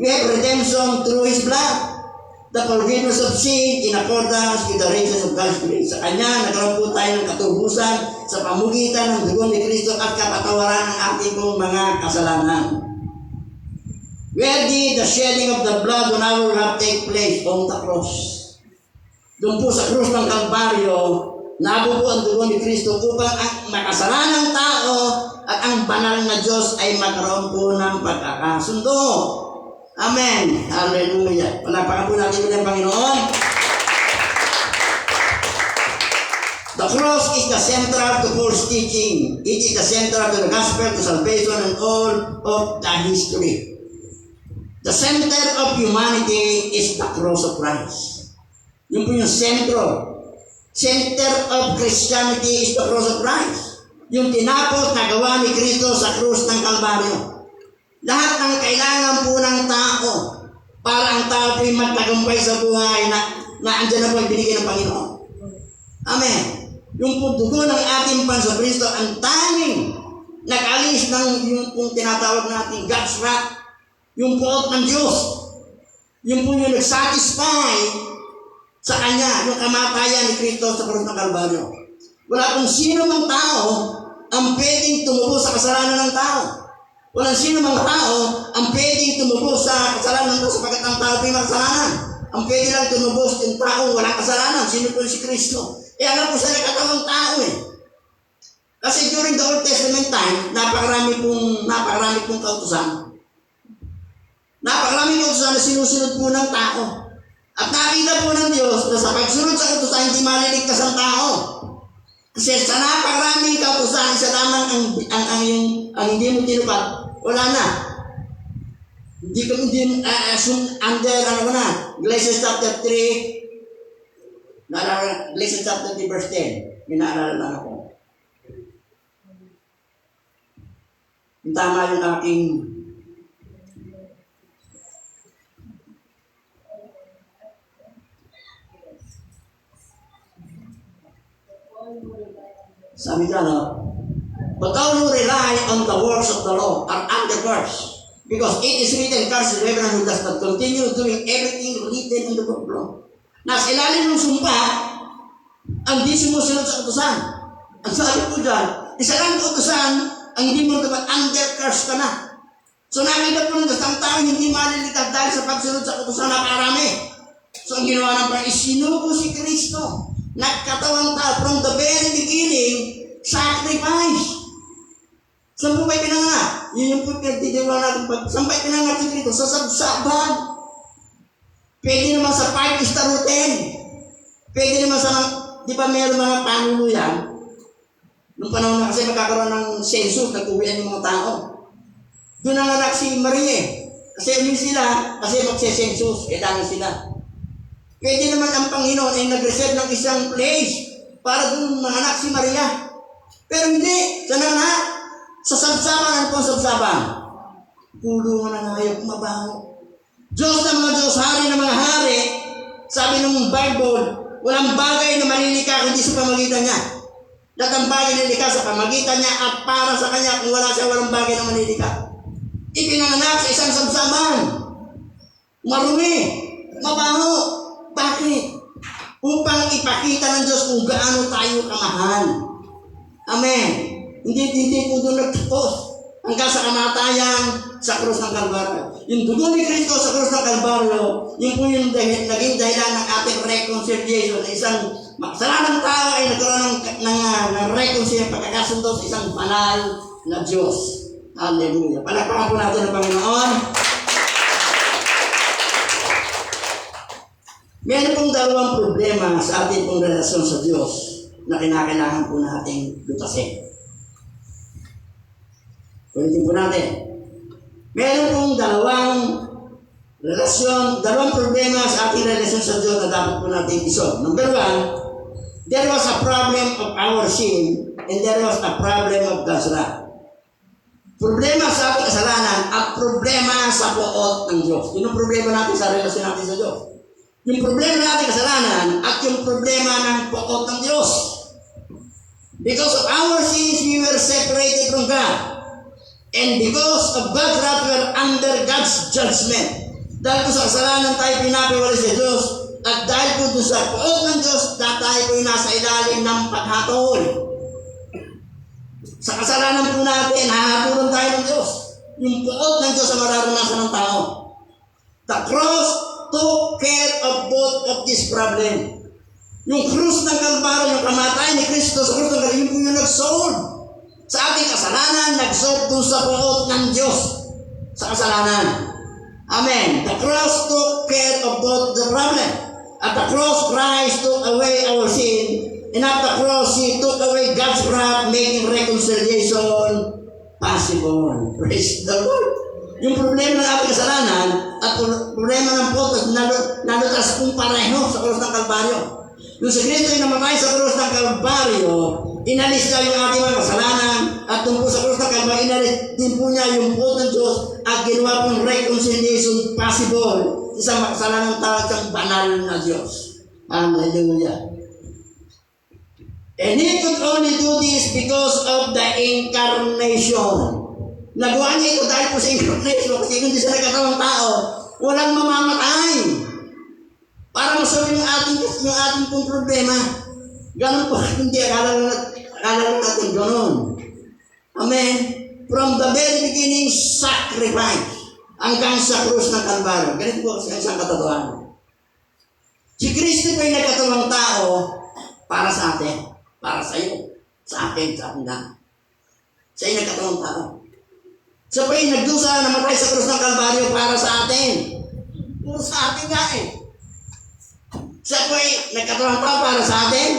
we have redemption through His blood, the forgiveness of sin in accordance with the riches of God's grace. Sa Kanya, nagkaroon po tayo ng katubusan sa pamugitan ng dugo ni Kristo at kapatawaran ng ating pong mga kasalanan. Where did the shedding of the blood on our love take place? On the cross. Doon po sa krus ng Kalbaryo, nabubo ang dugo ni Kristo upang ang makasalanang tao at ang banal na Diyos ay magkaroon po ng pagkakasundo. Amen. Hallelujah. Palapakan po natin ulit ang Panginoon. The cross is the central to Paul's teaching. It is the central to the gospel, to salvation, and all of the history. The center of humanity is the cross of Christ. Yun po yung sentro. Center of Christianity is the cross of Christ. Yung tinapos na gawa ni Kristo sa krus ng Kalbaryo. Lahat ng kailangan po ng tao para ang tao po'y magtagumpay sa buhay na andyan na po ang binigay ng Panginoon. Amen. Yung dugo ng ating Panginoon Kristo ang tanging Nag-alis ng yung kung tinatawag natin God's wrath, yung puot ng Diyos. Yung po yung nag-satisfy sa Kanya, yung kamatayan ni Kristo sa krus ng Kalbaryo. Wala kung sino mang tao ang pwedeng tumubos sa kasalanan ng tao. Walang sino mang tao ang pwedeng tumubos sa kasalanan ng tao sapagkat ang tao ay makasalanan. Ang pwede lang tumubos yung tao walang kasalanan. Sino po si Kristo? Alam po sa nakatawang tao Kasi during the Old Testament time, napakarami pong kautusan. Napakarami kautusan na sinusunod po ng tao. At nakita po ng Diyos na sa pagsunod sa kautusan, hindi maliligtas ang tao. Kasi sa napakarami kautusan, isa lamang ang hindi mo tinupad, wala na. Hindi ko under, Galatians chapter 3, Galatians chapter 3 verse 10, may naalala lang ako. Tama yung aking sabi niya, but all who rely on the works of the law are under curse. Because it is written, curse is everyone who does not continue doing everything written in the book of law. Nasa ilalim ng sumpa, ang di sumusunod sa utusan. Ang sabi ko dyan, isa lang utusan, ang hindi mo dapat under curse ka na. So nakita po ng Diyos, ang tao hindi maliligtas dahil sa pagsunod sa utusan na karami. So ang ginawa ng Panginoon, isinuko si Kristo. Nagkatawang tao from the very beginning, sacrifice. Saan po ba'y pinangat? Yun yung po pinagtitiwala natin. Saan ba'y pinangat si Kristo? Sa sabsaban. Pwede naman sa 5-star hotel. Pwede naman sa, di ba meron mga panuluyan? Nung panahon na kasi magkakaroon ng census, nag-uwian yung mga tao. Doon nanganak si Maria. Kasi umin sila, kasi magse-census, kailangan sila. Pwede naman ang Panginoon ay nag-reserve ng isang place para doon manganak si Maria. Pero hindi, sa nanganak, sa sabsaban, ano pong sabsaban? Kulungan na ngayon, mabaho. Diyos ng mga Diyos, hari ng mga hari, sabi ng Bible, walang bagay na malilikha kundi sa pamagitan niya. Lahat ang bagay na nilikha sa pamagitan niya at para sa kanya, kung wala siya, walang bagay na malilikha. Ipinanganak sa isang sabsaban. Marumi, mabaho. Bakit? Upang ipakita ng Diyos kung gaano tayo kamahal. Amen. Hindi po doon nagtapos hanggang sa kamatayan sa krus ng Kalbaryo. Yung dugo ni Kristo sa krus ng Kalbaryo, yun po yung naging dahilan ng ating reconciliation. Isang makasalanan tao ay nagkaroon ng reconciliation, pagkakasundo sa isang banal na Diyos. Hallelujah. Palakpakan po natin ang Panginoon. Meron pong dalawang problema sa ating pong relasyon sa Diyos na kinakailangan po nating lutasin. Ulitin po natin. Meron pong dalawang problema sa ating relasyon sa Diyos na dapat po natin isolve. Number one, there was a problem of our sin and there was a problem of God's wrath. Problema sa ating kasalanan at problema sa puot ng Diyos. Yun ang problema natin sa relasyon natin sa Diyos. Yung problema natin kasalanan at yung problema ng puot ng Diyos. Because of our sins, we were separated from God. And because of God's wrath, we are under God's judgment. Dahil po sa kasalanan tayo pinapiwala sa Diyos at dahil po doon sa puot ng Diyos, tayo po nasa ilalim ng paghatol. Sa kasalanan po natin, hahatulan tayo ng Diyos. Yung puot ng Diyos ang mararanasan ng tao. The cross took care of both of this problem. Yung krus ng Kalbaryo, yung kamatayan ni Kristo sa krus ng Kalbaryo, yung po yung nag-solve sa ating kasalanan, nag-solve doon sa puot ng Diyos sa kasalanan. Amen. The cross took care of both the problem. At the cross, Christ took away our sin. And at the cross, He took away God's wrath, making reconciliation possible. Praise the Lord. Yung problema ng ating kasalanan at problema ng puot, nalutas kung pareho sa krus ng Kalbaryo. Nung si Kristo ay namatay sa krus ng Kalbaryo, inalis daw yung ating mga kasalanan at tungkol sa krus ng Kalbaryo, inalis din po niya yung puot ng Diyos at ginawa pong reconciliation possible sa makasalanan tao at ang banal na Diyos. Hallelujah. And He could only do this because of the incarnation. Nagawa niya ito dahil po sa incarnation kasi kung di siya nagkatawang tao, walang mamamatay. Para masabi yung ating pong problema. Ganun po, hindi akala natin ganun. Amen. From the very beginning, sacrifice hanggang sa krus ng Kalbaryo. Ganito po kasi ang isang katotohanan. Si Kristo po ay nagkatawang tao para sa atin. Para sa iyo, sa akin, sa akin lang. Siya ay nagkatawang tao. Siya po ay nagdusa, namatay sa krus ng Kalbaryo para sa atin. Puro sa atin nga eh. Siya po ay nagkatawang tao para sa atin.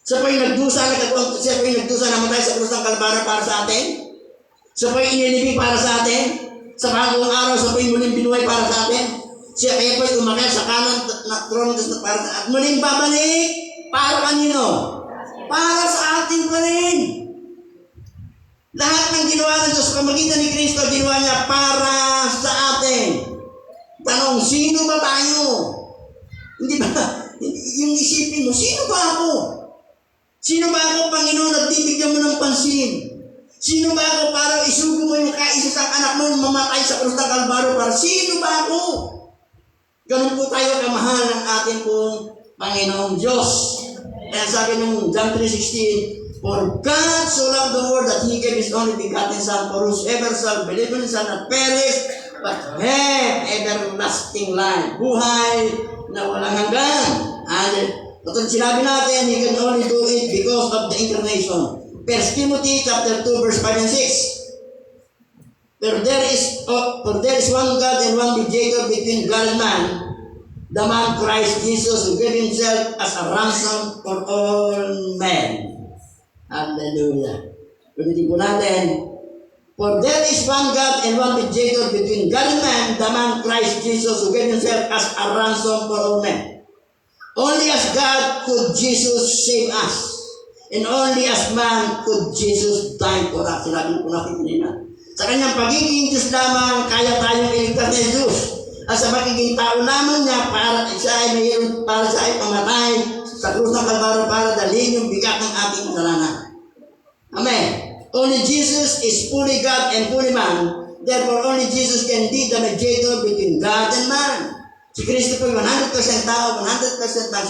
Siya po ay nagdusa, namatay sa krus ng Kalbaryo para sa atin. Siya po ay inilibing para sa atin. Sa bagong araw, siya po ay muling binuhay para sa atin. Siya kaya po ay umakyat sa kanan na trono para sa atin. At muling babalik. Para kanino? Para sa atin pa rin. Lahat ng ginawa ng Diyos sa pamagitan ni Kristo, ginawa niya para sa atin. Tanong, sino ba tayo? Hindi ba? Yung isipin mo, sino ba ako? Sino ba ako, Panginoon, at bibigyan mo ng pansin? Sino ba ako para isugo mo yung kaisa sa anak mo mamatay sa krus ng Kalbaryo para sino ba ako? Ganun po tayo kamahal ng ating pong Panginoong Diyos. Kaya sabi ng John 3:16, For God so loved the world that He gave His only begotten Son, for whosoever shall believe in His Son not perish, but have everlasting life. Buhay na walang hanggan. And katulad sinabi natin, He can only do it because of the incarnation. 1 Timothy chapter 2 verse 5 and 6. For there is one God and one mediator between God and man, the man Christ Jesus, who gave Himself as a ransom for all men. Hallelujah. Ulitin po natin. For there is one God and one mediator between God and man, the man Christ Jesus, who gave Himself as a ransom for all men. Only as God could Jesus save us. And only as man could Jesus die for us. Sinabi po natin kanina. Sa kanyang pagiging Diyos lamang, kaya tayong iligtas ni Jesus. At sa magiging tao lamang niya, para siya ay pamatay sa krus ng Kalbaryo para dalhin yung bigat ng ating kasalanan. Amen. Only Jesus is fully God and fully man. Therefore, only Jesus can be the mediator between God and man. Si Kristo po 100% tao, 100% man.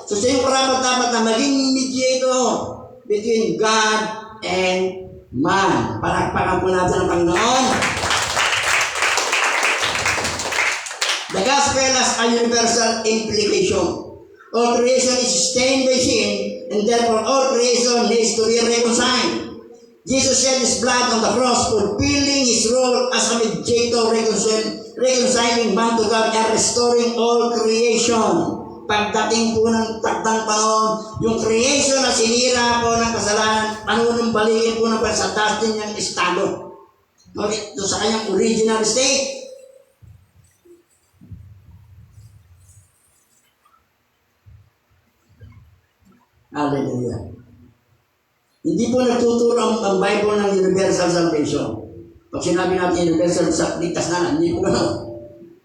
So siya yung karapat-dapat na maging mediator between God and man. Palakpakan po natin ang Panginoon. The gospel has a universal implication. All creation is stained by sin, and therefore all creation needs to be reconciled. Jesus shed His blood on the cross, fulfilling His role as a mediator, reconciling man to God and restoring all creation. Pagdating po ng takdang panahon, yung creation na sinira po ng kasalanan, panunumbalikin po ng sa dustin niyang estado. Ito sa kanyang original state. Hallelujah. Hindi po nagtuturo ang Bible ng universal salvation. Pag sinabi natin universal ligtas na, hindi po gano'n.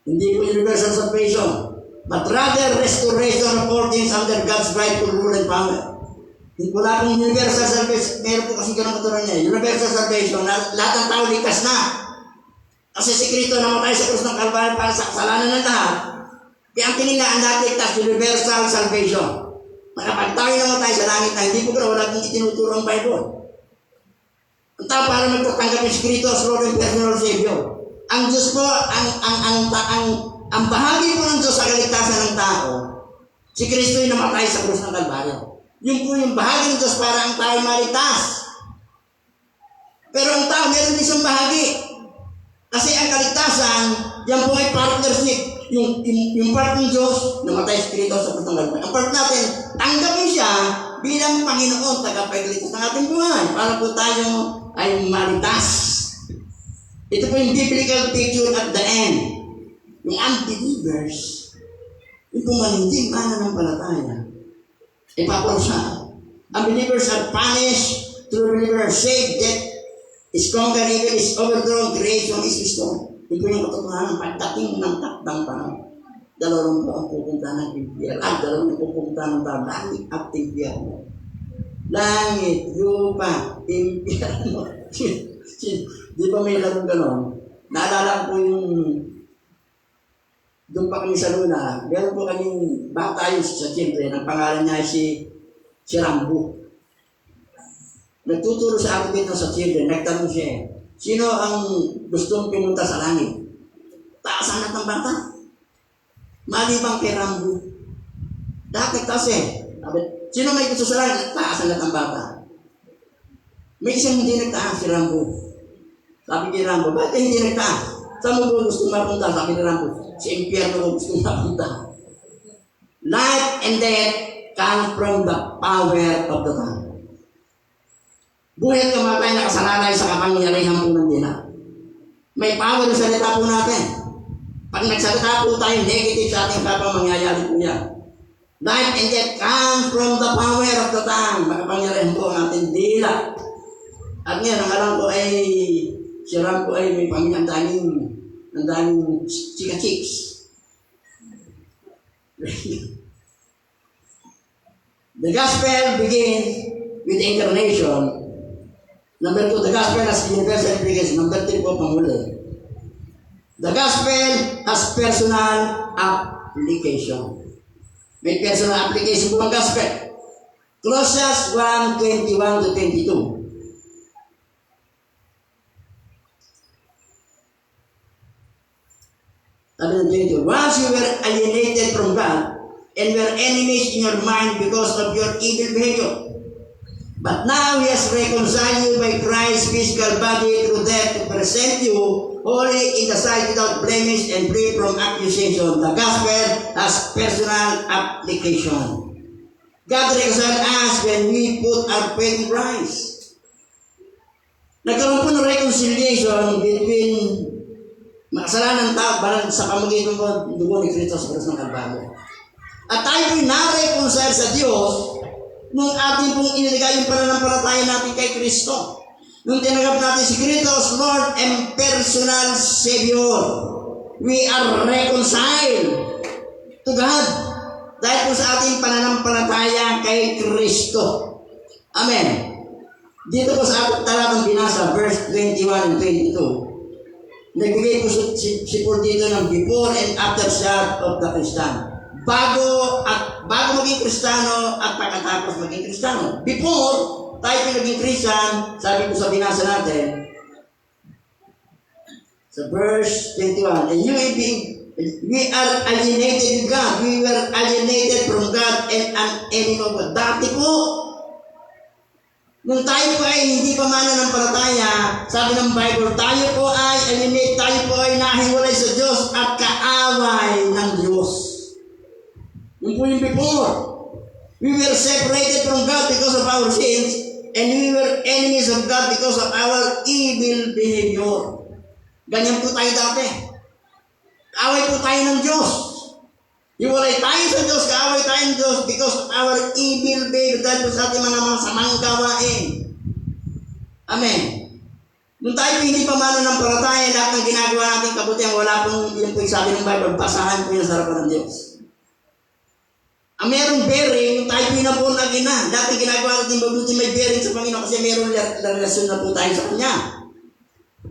Hindi po universal salvation. But rather restoration of all things under God's rightful rule and power. Wala pong universal salvation. Meron po kasi ganun katuran niya. Universal salvation, lahat ng tao ligtas na. Kasi si Kristo namatay sa krus ng Kalbaryo para sa kasalanan ng lahat. Kaya ang tinilaan lahat ligtas, universal salvation. Kapag tayo namatay sa langit na hindi po gano'n, wala pong itinuturo ang Bible. Ang tao para magtatanggap yung Kristo as Lord and personal Savior. Ang Diyos po, ang bahagi po ng Diyos sa kaligtasan ng tao, si Kristo ay namatay sa krus ng Kalbaryo. Yun po yung bahagi ng Diyos para ang tayo maligtas. Pero ang tao, meron din siyang bahagi. Kasi ang kaligtasan, yan po ay partnership. Yung part ng Diyos, namatay si Kristo sa krus ng Kalbaryo. Ang part natin, tanggapin siya bilang Panginoon, tagapagligtas ng ating buhay para po tayo ay maligtas. Ito po yung biblical picture at the end. Yung unbelievers, yung pumanindig mananampalataya, ipaparusahan. Unbelievers are punished, true believers are saved, death is conquered, evil is overthrown, creation is restored. Ito po yung katotohanan pagdating ng takdang panahon. Dalawang po ang pupunta ng impyerno. Dalawang pupunta ng langit at impyerno. langit, lupa, impyerno. Di ba may larong ganon? Naalala ko yung doon pa kami sa Luna, meron po kaming bata yun sa children, ang pangalan niya si Rambo. Nagtuturo sa akin dito sa children, nagtanong siya, sino ang gustong pumunta sa langit? Taasan na ng bata. Malibang kay Rambo. Bakit kasi? Sino may gusto sa langit? Taasan na ng bata. May isang hindi nagtaas, si Rambo. Sabi ni Rambo, bakit hindi nagtaas? Saan mo ba gusto mapunta? Sabi ni Rambo, sa impyerno ko gusto mapunta. Life and death come from the power of the tongue. Buhay at kamatay na kasalalay sa kapangyarihan po ng dila. May power na salita po natin. Pag nagsalita po tayo negative sa ating kapwa, mangyayari po yan. Life and death come from the power of the tongue. Makapangyarihan po ang ating dila. At ngayon, ang alam ko ay si Ram po ay may pamilya ang daming chika-chicks. The gospel begins with the incarnation. Number 2, the gospel has universal implication. Number 3 po, panghuli. The gospel has personal application. May personal application po ang gospel. Colossians 1:21 to 22. Once you were alienated from God and were enemies in your mind because of your evil behavior. But now He has reconciled you by Christ's physical body through death to present you holy in the sight without blemish and free from accusation. The gospel has personal application. God reconciled us when we put our faith in Christ. Nagkaroon po ng reconciliation between makasalanan tao sa pamagitan ko dugo ni Kristo sa krus ng Kalbaryo. At tayo po'y na-reconcile sa Diyos nung ating pong iniligay yung pananampalataya natin kay Kristo. Nung tinanggap natin si Kristo as Lord and personal Savior. We are reconciled to God dahil po sa ating pananampalataya kay Kristo. Amen. Dito po sa ating talatang binasa, verse 21 and 22. Nagbigay po si Paul dito ng before and after shot of the Christian. Bago maging Kristiyano at pagkatapos maging Kristiyano. Before tayo pinaging Christian, sabi ko sa binasa natin, sa verse 21, and we are alienated with God. We were alienated from God and an enemy of God. Dati po, nung tayo po ay hindi pa mananampalataya, sabi ng Bible, tayo po ay alienate, tayo po ay nahiwalay sa Diyos at kaaway ng Diyos. Yun po yung before. We were separated from God because of our sins, and we were enemies of God because of our evil behavior. Ganyan po tayo dati. Kaaway po tayo ng Diyos. Hiwalay tayo sa Diyos, kaaway tayo ng Diyos because of our evil behavior dahil po sa ating mga masamang gawain. Amen. Nung tayo po hindi pa mananampalataya, lahat ng ginagawa natin kabutihan, wala pong yung po yung sabi ng Bible, basahan po yung sarapan ng Diyos. Ang merong bearing, nung tayo po yung nabuon na gina, lahat ng ginagawa natin mabuti may bearing sa Panginoon kasi merong relasyon na po tayo sa Kanya.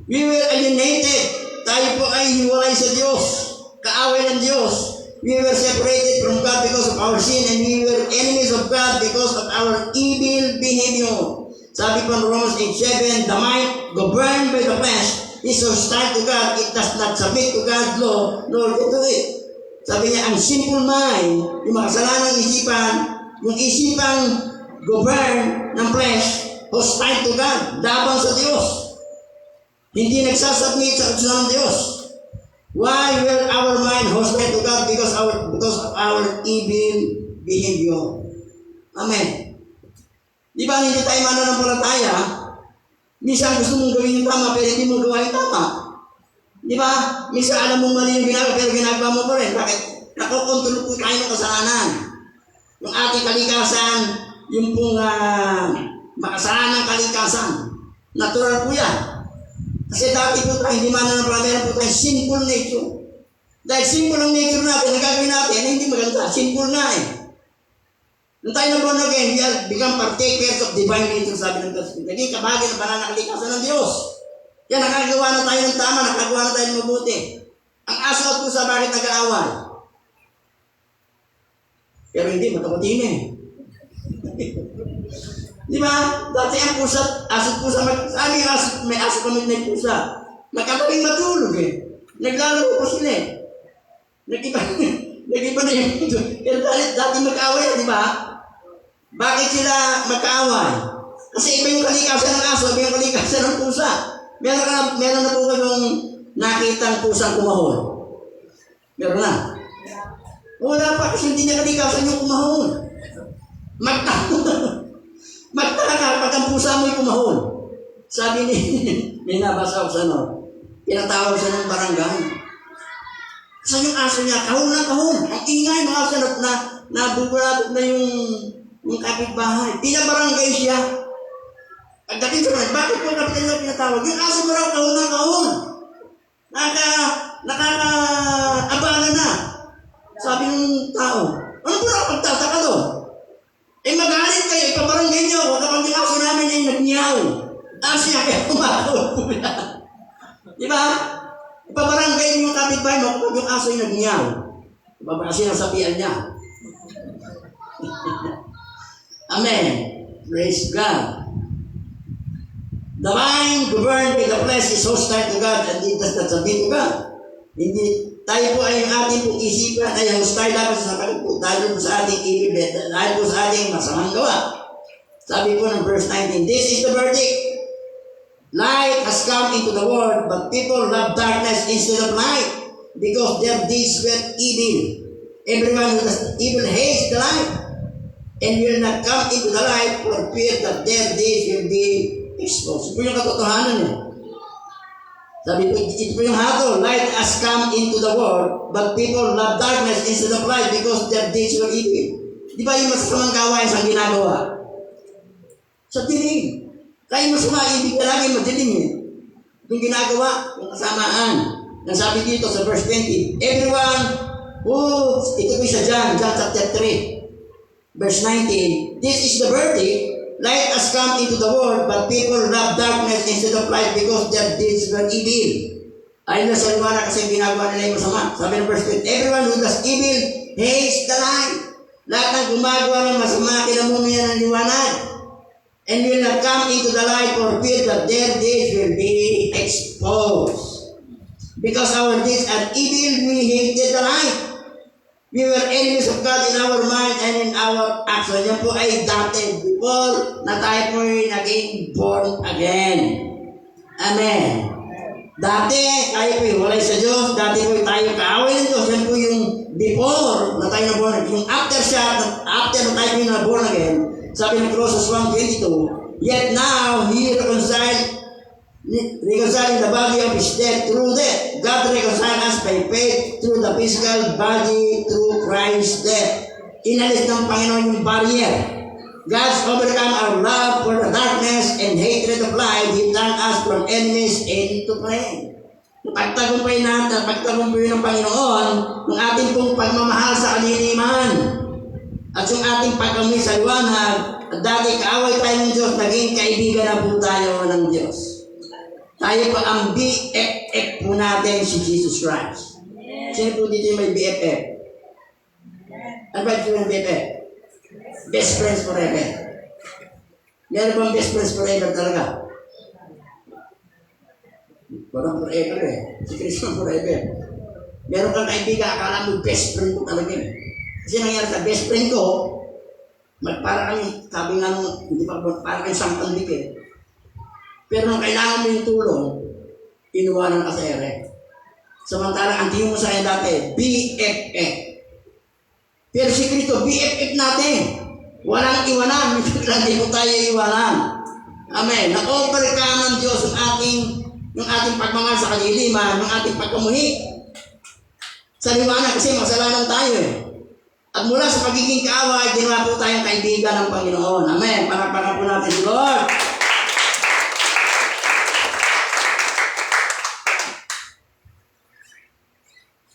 We were alienated. Tayo po ay hiwalay sa Diyos. Kaaway ng Diyos. We were separated from God because of our sin, and we were enemies of God because of our evil behavior. Sabi pa ng Romans 8:7, the mind governed by the flesh is hostile to God. It does not submit to God's law, nor to it. Sabi niya, ang simple mind, yung makasalanang isipan, yung isipang govern ng flesh, hostile to God, labang sa Diyos. Hindi nagsasubmit sa utos ng Diyos. Why were our mind hostile to God? Because of our evil behavior. Amen. Di ba hindi tayo mananampalataya? Minsan gusto mong gawin yung tama, pero hindi mo gawa yung tama. Di ba? Minsan alam mong mali yung ginagawa, pero ginagawa mo pa rin. Bakit? Nakokontrol po tayo ng kasalanan. Yung ating kalikasan, yung pong makasalanang kalikasan. Natural po yan. Kasi dati po tayo, hindi mananampalataya po tayo, sinful nature. Dahil simple ang nature natin, nagagawin natin, hindi maganda. Simple na eh. Nung tayo na born again, we have become partakers of divine nature, sabi ng Diyos. Naging kabahagi ng banal na kalikasan ng Diyos. Yan, nakagawa na tayo ng tama, nakagawa na tayo ng mabuti. Ang aso at pusa, bakit nag-aaway? Pero hindi, matakotin eh. Di ba? Dati ang pusa, aso at pusa, sabi yung aso, may aso kami na pusa. Nagkakaling matulog eh. Naglalaro ko sila eh. Nag-iba na yung mundo. Pero dati mag-away, di ba? Bakit sila mag-away? Kasi iba yung kalikasan ng aso, iba yung kalikasan ng pusa. Meron na po kayong nakitang pusang kumahon. Meron na. Wala pa kasi hindi niya kalikasan yung kumahon. Magtaka ka pag ang pusa mo'y kumahon. Sabi ni, may nabasa ko sa pinatawag siya ng barangay. Sa yung aso niya, kahon na kahon. Ang ingay, mga aso na nabubulatod na yung kapitbahay. Pinabarangay siya. Pagdating sa mga, bakit po kapitan niya pinatawag? Yung aso mo raw kahon na kahon. Nakaka-abala na. Sabi ng tao, ano po na pagtataka doon? Eh magalit kayo, ipabarangay niyo. Huwag kapag yung aso namin ay nagniyaw. Aso niya kaya kumakawag po yan. Di ba? Ipabarangay niyo yung kapitbahay mo kapag yung aso ay nagniyaw. Kasi nasabihan niya. Amen. Praise God. The mind governed by the flesh is hostile to God and it does not submit to God. Hindi tayo po ay yung ating pong isipan ay hostile dapat sa kapitbahay dahil po sa ating evil, dahil po sa ating masamang gawa. Sabi po ng verse 19, this is the verdict. Light has come into the world, but people love darkness instead of light, because their deeds were evil. Everyone who does evil hates the light, and will not come into the light for fear that their deeds will be exposed. Ito po yung katotohanan eh. Sabi po, ito po yung hatol. Light has come into the world, but people love darkness instead of light because their deeds were evil. Di ba yung masasamang gawain sa ginagawa? Sa dilim. Kaya masama, ibig ka lagi madilim eh. Yung ginagawa, yung kasamaan. Nasabi dito sa verse 20, everyone who, ito po sa John chapter 3, verse 19, this is the verdict. Light has come into the world, but people love darkness instead of light because their deeds were evil. Ayun na sa liwanag kasi ginagawa nila yung masama. Sabi ng verse 20, everyone who does evil hates the light. Lahat ng gumagawa ng masama, kinamumihan ng liwanag. And will not come into the light for fear that their deeds will be exposed. Because our deeds are evil, we hated the light. We were enemies of God in our mind and in our action. Yan po ay dati, before na tayo po ay naging born again. Amen. Dati, tayo po walay sa Diyos. Dati po tayo kaaway ng Diyos. Yan po yung before na tayo na born again. Yung after na tayo po na born again, sabi ng Colossians 1:22, yet now, He reconciling the body of His death through death. God reconciled us by faith through the physical body through Christ's death. Inalis ng Panginoon yung barrier. God's overcome our love for the darkness and hatred of light. He turned us from enemies into friends. Pagtagumpay ng Panginoon ng ating pong pagmamahal sa kaliliman. At yung ating pag-amoy sa liwanag, at dati kaaway tayo ng Diyos, naging kaibigan na po tayo ng Diyos. Tayo po ang BFF po natin si Jesus Christ. Sino po dito yung may BFF? Ano ba ito yung BFF? Best friends forever. Meron bang best friends forever talaga? Parang forever eh. Si Kristo forever. Meron kang kaibigan, akala mo best friend ko talaga eh. Kasi nangyari sa best friend ko, para kami, sabi nga nung, hindi pa, para kami sampandik eh. Pero nung kailangan mo yung tulong, inuwanan ka sa ere. Samantalang ang tingin mo sa akin dati, BFF. Pero si Kristo, BFF natin. Walang iwanan, hindi mo tayo iwanan. Amen. Na-overcome ng Diyos yung ating pagmamahal sa kaliliman, yung ating pagkamuhi. Sa liwanag kasi masalanan tayo eh. At mula sa pagiging kaaway, ginawa po tayong kaibigan ng Panginoon. Amen. Panapakan po natin si Lord.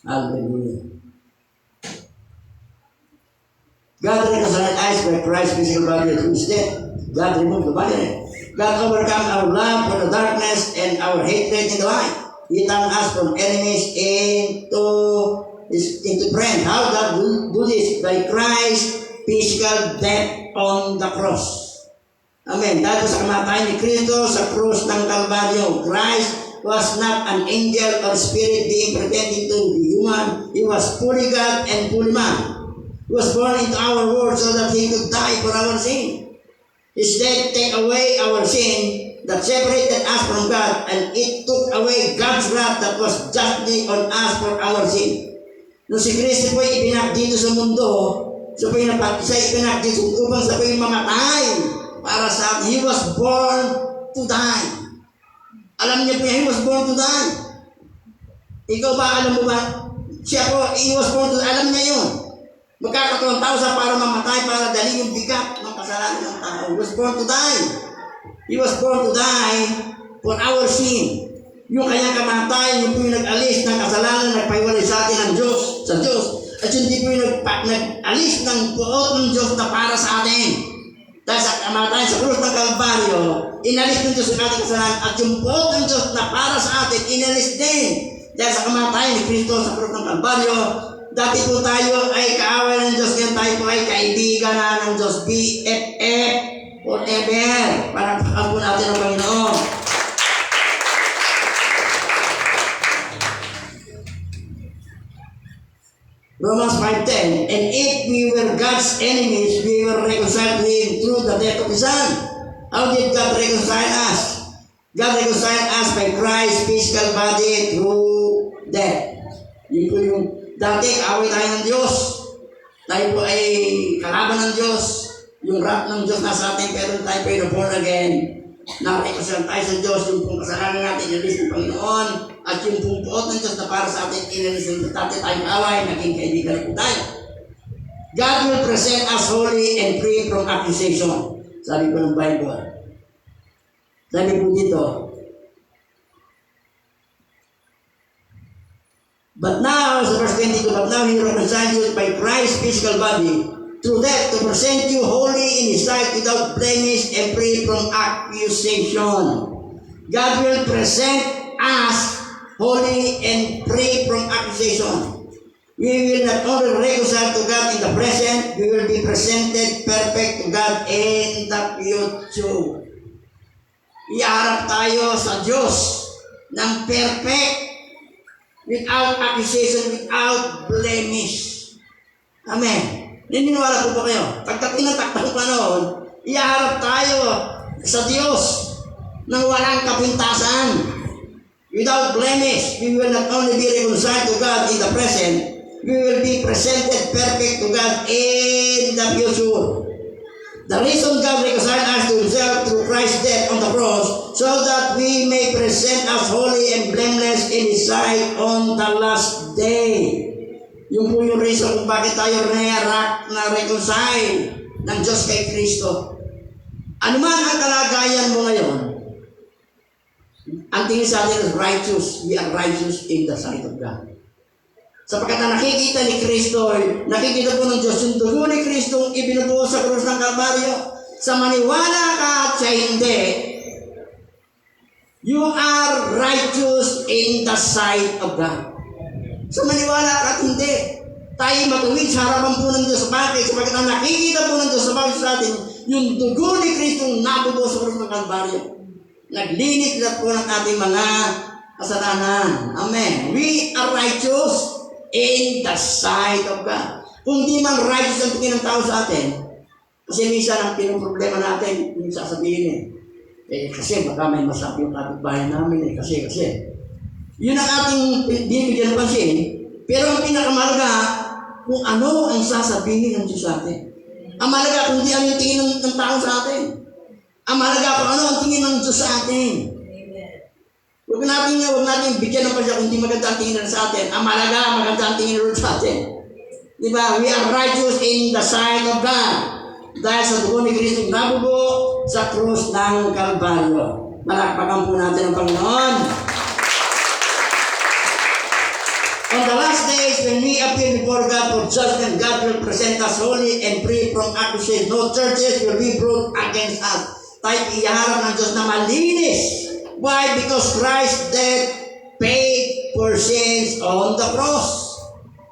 Hallelujah. God reconciled reconciled us by Christ's physical body through his death. God removed the body. God overcome our love for the darkness and our hatred in the light. He turned us from enemies into friends. How God do this? By Christ's physical death on the cross. Amen. Dahil sa kamatayan ni Kristo sa krus ng Kalbaryo, Christ was not an angel or spirit being pretending to be human. He was fully God and fully man. He was born into our world so that he could die for our sin. His death take away our sin that separated us from God, and it took away God's wrath that was justly on us for our sin. Nung si Kristo po ibinak dito sa mundo, siya ibinak dito upang siya po mamatay para sa atin. He was born to die. Alam niyo po, he was born to die. Ikaw ba, alam mo ba? Siya po, he was born to die. Alam niya yun. Magkakatuwang tao sa para mamatay, para dali yung bigat ng kasalanan ng tao. He was born to die. He was born to die for our sin. Yung kanyang kamatayan, yung po yung nag-alis ng kasalanan, nagpahiwalay sa atin ng Diyos, sa Diyos. At yun di po yung nag-alis ng puot ng Diyos na para sa atin. Dahil sa kamatayan sa krus ng Kalbaryo, inalis ng Diyos ang ating kasalanan. At yung puot ng Diyos na para sa atin, inalis din. Dahil sa kamatayan ni Kristo sa krus ng Kalbaryo, dati po tayo ay kaaway ng Diyos, ngayon tayo po ay kaibigan na ng Diyos, BFF forever. Para po natin ang Panginoon. Romans 5:10, and if we were God's enemies, we were reconciled to Him through the death of His Son. How did God reconcile us? God reconciled us by Christ's physical body through death. Yun po yung dati, kaaway tayo ng Diyos. Tayo po ay kalaban ng Diyos. Yung wrath ng Diyos nasa atin, pero tayo po ay born again. Nakikasal tayo sa Diyos, yung pong kasalanan natin, inalis ng Panginoon, at yung pong puot ng Diyos na para sa atin, inalis ng dati tayong away, naging kaibigan po tayo. God will present us holy and free from accusation. Sabi po ng Bible. Sabi po dito, but now, sa verse 22, but now He reconciled you by Christ's physical body through death to present you holy in His sight without blemish and free from accusation. God will present us holy and free from accusation. We will not only reconcile to God in the present, we will be presented perfect to God in the future. Iharap tayo sa Diyos ng perfect, without accusation, without blemish. Amen. Naniniwala po ba kayo? Pagdating ng takdang panahon, iharap tayo sa Diyos ng walang kapintasan. Without blemish, we will not only be reconciled to God in the present, we will be presented perfect to God in the future. The reason God reconciled us to Himself through Christ's death on the cross, so that we may present us holy and blameless in His sight on the last day. Yung po yung reason kung bakit tayo na-reconcile ng Diyos kay Kristo. Ano man ang kalagayan mo ngayon, ang tingin sa atin is righteous. We are righteous in the sight of God. Sapagkat na nakikita ni Kristo, nakikita po ng Diyos yung dugo ni Kristo ibinubuo sa krus ng Kalbaryo. Sa maniwala ka at sa hindi, you are righteous in the sight of God. Sa maniwala ka at hindi, tayo matuwid sa harapan po ng Diyos. Bakit? Sapagkat ang nakikita po ng Diyos sa bawat sa atin, yung dugo ni Kristo nabubuo sa krus ng Kalbaryo. Naglinis lahat po ng ating mga kasalanan. Amen. We are righteous in the sight of God. Kung di man righteous ang tingin ng tao sa atin, kasi minsan ang pinong-problema natin, yung sasabihin kasi baka may masabi yung kapitbahay namin kasi. Yun ang ating bibigyan ng pansin, pero ang pinakamalaga, kung ano ang sasabihin ng Diyos sa atin. Ang malaga kung di ano yung tingin ng tao sa atin. Ang malaga kung ano ang tingin ng Diyos sa atin. Huwag natin bigyan ng pasya kung di maganda ang tingin sa atin. Ang malaga, maganda ang tingin sa atin. Diba? We are righteous in the sight of God. Dahil sa dugo ni Kristo nabubo sa krus ng Kalbaryo. Malakpakan po natin ang Panginoon. On the last days days when we appear before God for judgment, God will present us holy and free from accusation. No charges will be brought against us. Tayo iharap ng Diyos na malinis. Why? Because Christ's death paid for sins on the cross.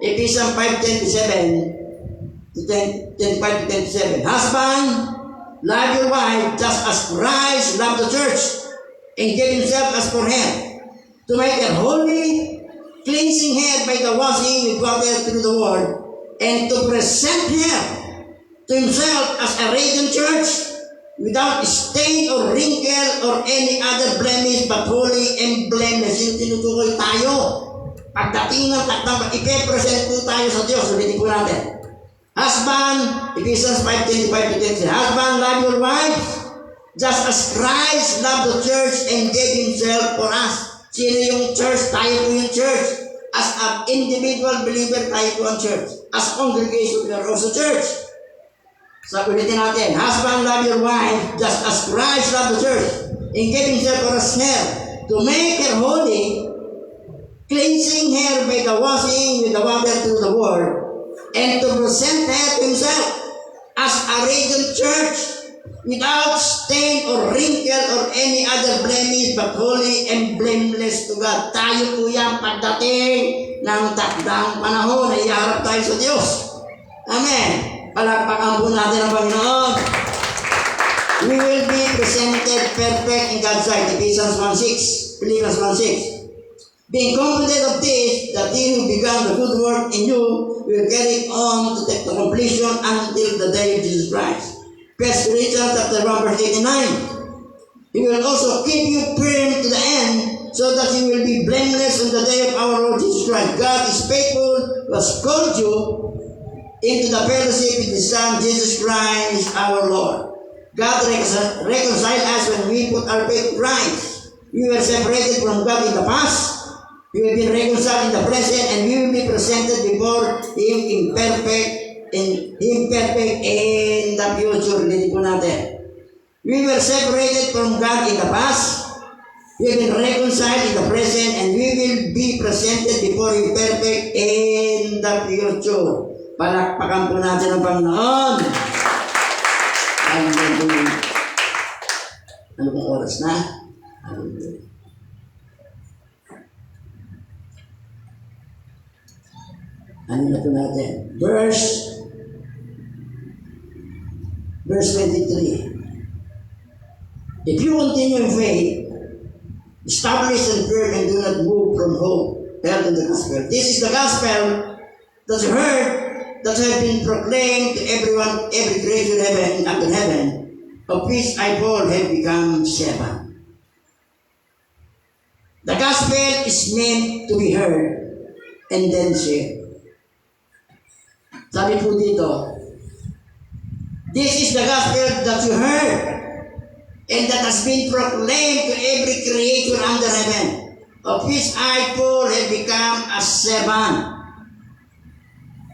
Ephesians 5:25-27. Husband, love your wife just as Christ loved the church and gave himself as for her, to make her holy, cleansing her by the washing with water through the word, and to present her to himself as a radiant church, without stain or wrinkle or any other blemish, but holy and blameless. Yung tinutukoy tayo. Pagdating ng takdang, ipe-present po tayo sa Diyos. Ulitin po natin. Husband, Ephesians 5:25-27. Husband, love your wife, just as Christ loved the church and gave himself for us. Sino yung church? Tayo po yung church. As an individual believer, tayo po ang church. As a congregation, we are also church. So, ulitin natin. Husband, love your wife, just as Christ loved the church and gave himself for us here, to make her holy, cleansing her by the washing with the water through the word, and to present her to himself as a radiant church, without stain or wrinkle or any other blemish, but holy and blameless to God. Tayo po yan pagdating ng takdang panahon na iharap tayo sa Diyos. Amen. Palakpakan po natin ang Panginoon. We will be presented perfect in God's sight. Ephesians 1:6. Philippians 1:6. Being confident of this, that he who began the good work in you will carry it on to the completion until the day of Jesus Christ. 1 Corinthians 1:89. He will also keep you firm to the end, so that you will be blameless on the day of our Lord Jesus Christ. God is faithful, who has called you into the fellowship with His Son, Jesus Christ, our Lord. God reconciled us when we put our faith in Christ. We were separated from God in the past. We will be reconciled in the present, and we will be presented before Him imperfect in the future. Dito po natin. We were separated from God in the past. We have been reconciled in the present, and we will be presented before Him perfect in the future. Palakpakan po natin ang Panginoon. Ano pong oras na? Ano na po natin? Verse 23. If you continue in faith, establish and firm, and do not move from hope, held in the gospel. This is the gospel that you heard, that have been proclaimed to everyone, every creature in heaven, up in heaven, of which I, Paul, have become servant. The gospel is meant to be heard and then shared. Sabi po dito, this is the gospel that you heard and that has been proclaimed to every creature under heaven, of which I, Paul, have become a servant.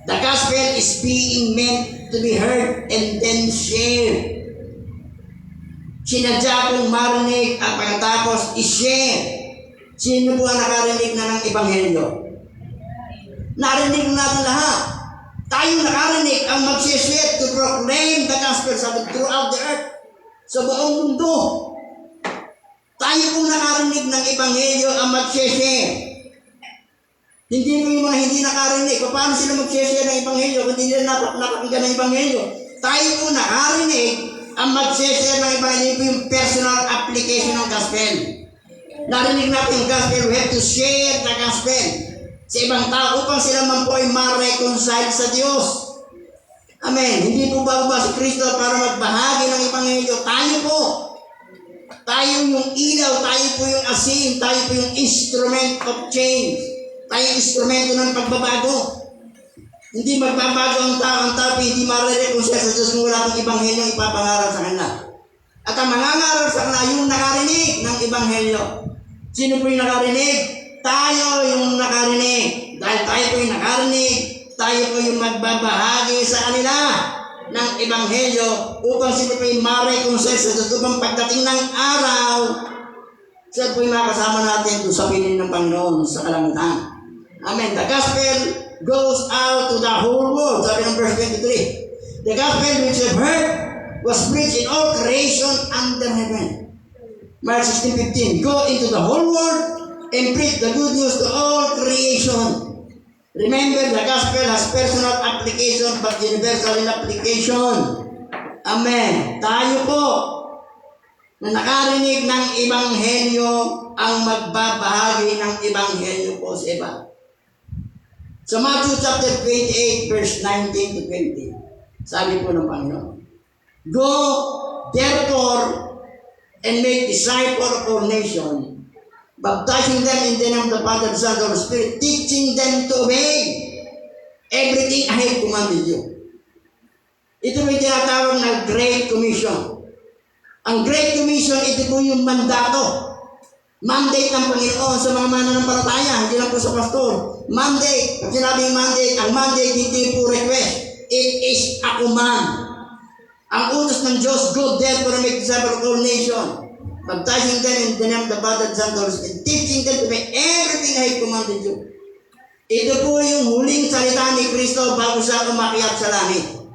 The gospel is being meant to be heard and then shared. Sinadya pong marinig at pagkatapos i-share. Sino po ang nakarinig na ng Ebanghelyo? Narinig natin lahat. Tayo nakarinig ang mag-share to proclaim the gospel throughout the earth. Sa buong mundo. Tayo pong nakarinig ng Ebanghelyo ang mag-share. Hindi mo yung mga hindi nakarinig. Paano sila mag-share ng Ebanghelyo kung hindi nila napakinggan ng Ebanghelyo? Tayo po nakarinig ang mag-share ng Ebanghelyo po yung personal application ng gospel. Narinig natin yung gospel, we have to share the gospel sa ibang tao upang sila man po ay ma-reconcile sa Diyos. Amen. Hindi po bago ba si Kristo para magbahagi ng Ebanghelyo? Tayo po. Tayo yung ilaw, tayo po yung asin, tayo po yung instrument of change. Tayo instrumento ng pagbabago. Hindi magbabago ang tao, hindi marireconcile sa Diyos kung wala akong Ebanghelyo ipapangaral sa kanila. At ang mangangaral sa kanila, yung nakarinig ng Ebanghelyo. Sino po yung nakarinig? Tayo yung nakarinig. Dahil tayo po yung nakarinig, tayo po yung magbabahagi sa kanila ng Ebanghelyo upang sila po yung marireconcile sa Diyos. Upang pagdating ng araw, sila po yung makasama natin doon sa piling ng Panginoon sa kalangitan. Amen. The gospel goes out to the whole world. Sabi ng verse 23. The gospel which you have heard was preached in all creation under heaven. Mark 16:15. Go into the whole world and preach the good news to all creation. Remember, the gospel has personal application but universal in application. Amen. Tayo po na nakarinig ng ebanghelyo ang magbabahagi ng ebanghelyo po sa iba. Sa Matthew chapter 28 verse 19 to 20, sabi po ng Panginoon, go therefore and make disciples of all nations, baptizing them in the name of the Father, the Son, and the Holy Spirit, teaching them to obey everything I have commanded you. Ito may tinatawag na Great Commission. Ang Great Commission, ito po yung mandato. Mandate ng Panginoon sa mga mananampalataya, hindi lang po sa pastor. Mandate, pag sinabing mandate, ang mandate hindi po request. It is a command. Ang utos ng Diyos, go therefore and make disciples of all nations, baptizing them in the name of the Father, the Son, and the Holy Spirit, teaching them to obey everything I have commanded you. Ito po yung huling salita ni Kristo bago siya umakyat sa langit.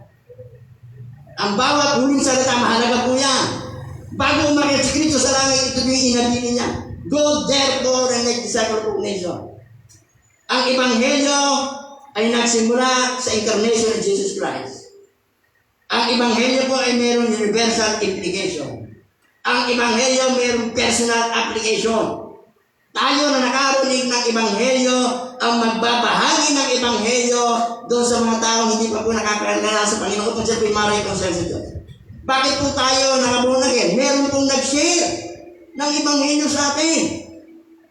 Ang bawat huling salita, mahalaga po yan. Bago umakyat si Kristo sa langit, ito yung inabili niya. Go therefore and make disciples of all nations. Ang ebanghelyo ay nagsimula sa incarnation of Jesus Christ. Ang ebanghelyo po ay mayroong universal implication. Ang ebanghelyo mayroong personal application. Tayo na nakarinig ng ebanghelyo ang magbabahagi ng ebanghelyo doon sa mga taong hindi pa po nakakilala sa Panginoon kung siya po maray kung sa Diyos. Bakit po tayo nakabunagin? Meron pong nag-share ng ebanghelyo sa atin.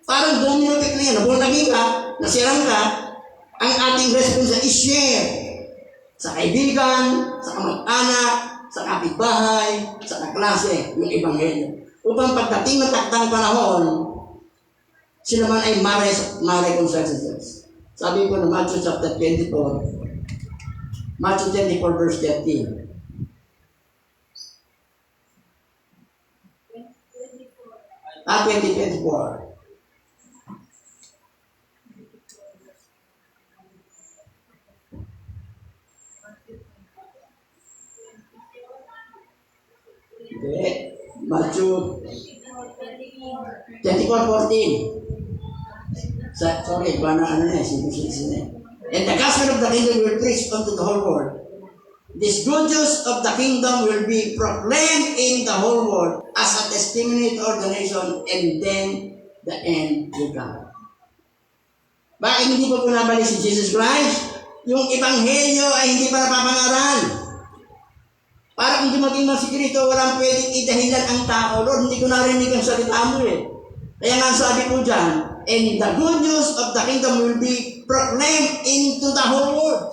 Parang domino effect na yan. Nabunagin ka, nasirang ka, ang ating responsa is share sa kaibigan, sa kamag-anak, sa kapitbahay, sa kaklase, yung ebanghelyo. Upang pagdating ng taktang panahon, sila man ay maray kung sa Diyos. Sabi ko na Matthew chapter 24, Matthew 24 verse 13. 2024. Okay. Matthew 24:14. Sorry, bana ano na, sinusisi na. And the gospel of the kingdom will preach unto the whole world. This good news of the kingdom will be proclaimed in the whole world as a testimony to all the nation, and then the end will come. Bakit hindi pa po nabalik si Jesus Christ? Yung ebanghelyo ay hindi pa napapangaral. Para kung dumating man si Kristo, walang pwedeng idahilan ang tao. Lord, hindi ko narinig ang salita mo eh. Kaya nga sabi po dyan, and the good news of the kingdom will be proclaimed into the whole world.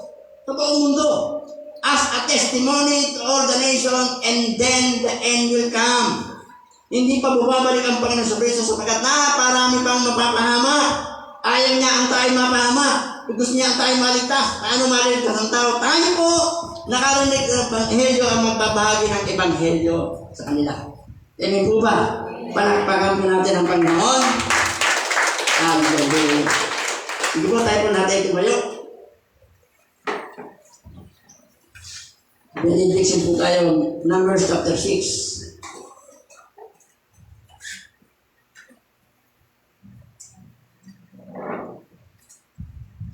Sa buong mundo. As a testimony to all the nation, and then the end will come. Hindi pa bumabalik ang Panginoon sa Kristo sapagkat naparami pang mapapahamak. Ayaw niya ang tayo mapahamak. Gusto niya ang tayo maligtas. Paano maligtas ang tao? Tayo po, nakarinig ng ebanghelyo ang magbabahagi ng ebanghelyo sa kanila. Amen po ba? Palakpakan po natin ang Panginoon. Hallelujah. Hindi po tayo po natin tumayo. Benediction po tayo, Numbers chapter 6.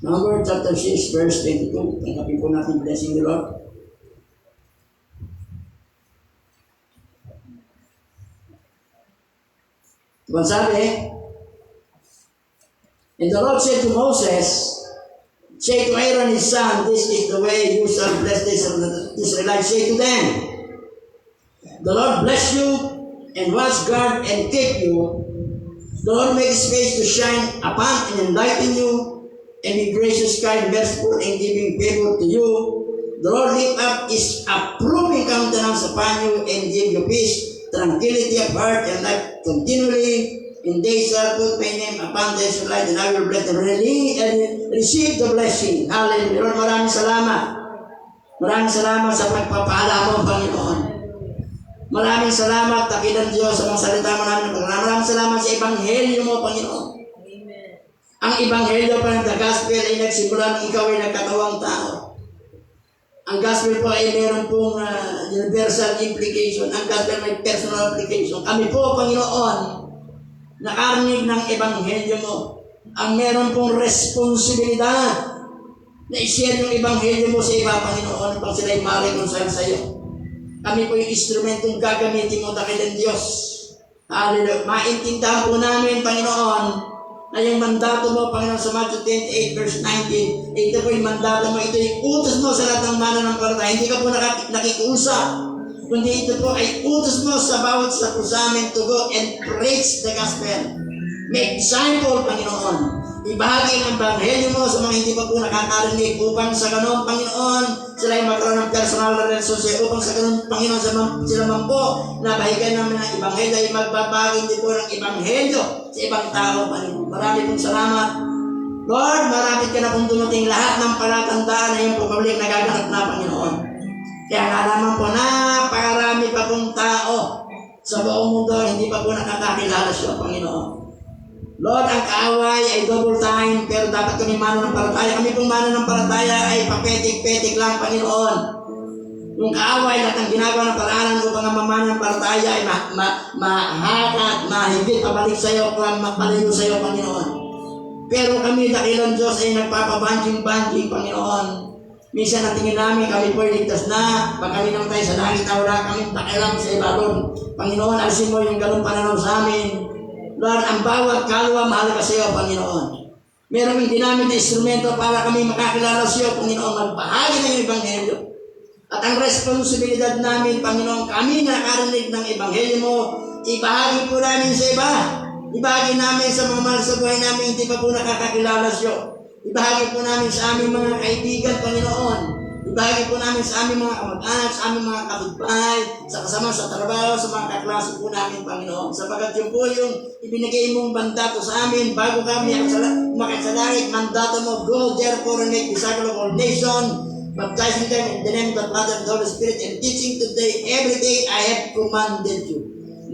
Numbers chapter 6, verse 22. Tanggapin po natin blessing the Lord. Diba sabi? And the Lord said to Moses, say to Aaron his son, this is the way you shall bless the Israelites. Say to them, the Lord bless you and watch guard and keep you. The Lord make his face to shine upon and enlighten you, and be gracious, kind, merciful, and giving favor to you. The Lord lift up his approving countenance upon you and give you peace, tranquility of heart and life continually. And they shall put my name upon the Israelites, and I will bless them. Receive the blessing. Hallelujah. Lord, maraming salamat. Maraming salamat sa pagpapala mo, Panginoon. Maraming salamat, dakilang Diyos, sa mga salita mo namin. Maraming salamat sa ebanghelyo mo, Panginoon. Amen. Ang ebanghelyo pa ng the gospel ay nagsimula nung ikaw ay nagkatawang tao. Ang gospel po ay meron pong universal implication. Ang gospel may personal application. Kami po, Panginoon, nakarinig ng ebanghelyo mo. Ang meron pong responsibilidad na i-share yung ebanghelyo mo sa iba, Panginoon, pag sila'y ma-reconcile sa iyo. Kami po yung instrumentong gagamitin mo, dakilang Diyos. Hallelujah. Maintindihan po namin, Panginoon, na yung mandato mo, Panginoon, sa Matthew 28 verse 19, ito po yung mandato mo, ito yung utos mo sa lahat ng mananampalataya. Hindi ka po nakikiusap, kundi ito po ay utos mo sa bawat sa amin to go and preach the gospel. Make disciple, Panginoon. Ibahagi ang ebanghelyo mo sa mga hindi pa po nakakarinig upang sa ganun, Panginoon, sila ay magkaroon ng personal na relasyon sa iyo, upang sa ganun, Panginoon, sila man po na bahigan namin ng ebanghelyo ay magbabagi din po ng ebanghelyo sa ibang tao, Panginoon. Marami pong salamat. Lord, marami ka na pong dumating lahat ng palatandaan na yung pagpabalik na gaganap na, Panginoon. Kaya nalaman po na napakarami pa pong tao sa buong mundo hindi pa po nakakakilala siya, Panginoon. Lord, ang kaaway ay double time, pero dapat kami mananampalataya. Kami pong mananampalataya ay papetik-petik lang, Panginoon. Yung kaaway lahat ang ginagawa ng paraanan upang ang mananampalataya ay mahakat, mahigit, pabalik sa iyo, mapalayo sa iyo, Panginoon. Pero kami, dakilang Diyos, ay nagpapabanjing-banjing, Panginoon. Minsan ang tingin namin, kami po ay ligtas na. Pag kami naman tayo sa langit na wala kami pakialam sa iba, Lord. Panginoon, alisin mo yung ganong pananaw sa amin. Lord, ang bawat kalwa, mahal ka sa iyo, Panginoon. Meron hindi namin na instrumento para kami makakilala sa iyo, Panginoon, magbahagi ng ebanghelyo. At ang responsibilidad namin, Panginoon, kami na nakarinig ng ebanghelyo mo, ibahagi po namin sa iba. Ibahagi namin sa mga mahal sa buhay namin, hindi pa po nakakakilala sa iyo. Ibahagi po namin sa aming mga kaibigan, Panginoon. Ibahagi po namin sa aming mga kamag-anak, sa aming mga kapitbahay, sa kasama sa trabaho, sa mga kaklase po namin, Panginoon. Sapagat yun po yung ibinigay mong mandato sa amin bago kami makasalarit, mandato mo, go therefore and make disciples of all nations, baptizing them in the name of the Father and the Holy Spirit, and teaching today, every day I have commanded you.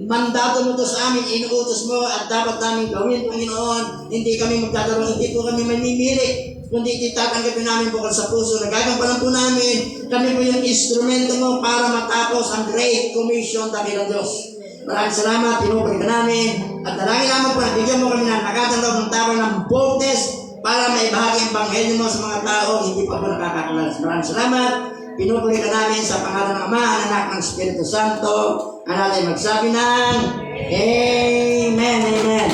Mandato mo to sa amin, inuutos mo at dapat namin gawin, Panginoon. Hindi kami magdadalawang, hindi po kami mamimili, kundi itatanggapin namin bukal sa puso. Nagagampalan po namin, kami po yung instrumento mo para matapos ang Great Commission, dakilang Diyos. Maraming salamat, pinupuri ka namin, at dalangin naman po, nabigyan mo kami ng nakatandaw ng tawag ng boldness para maibahagi ang banghelyo mo sa mga tao hindi pa po nakakakilala. Maraming salamat, pinupuri ka namin sa pangalan ng Ama, Anak ng Espiritu Santo, ang natin magsabi ng Amen, Amen.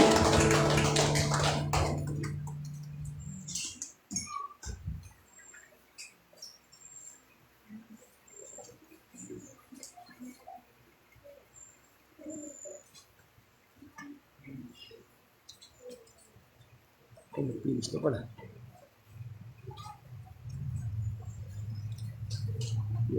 Ay, nag-finish na pala.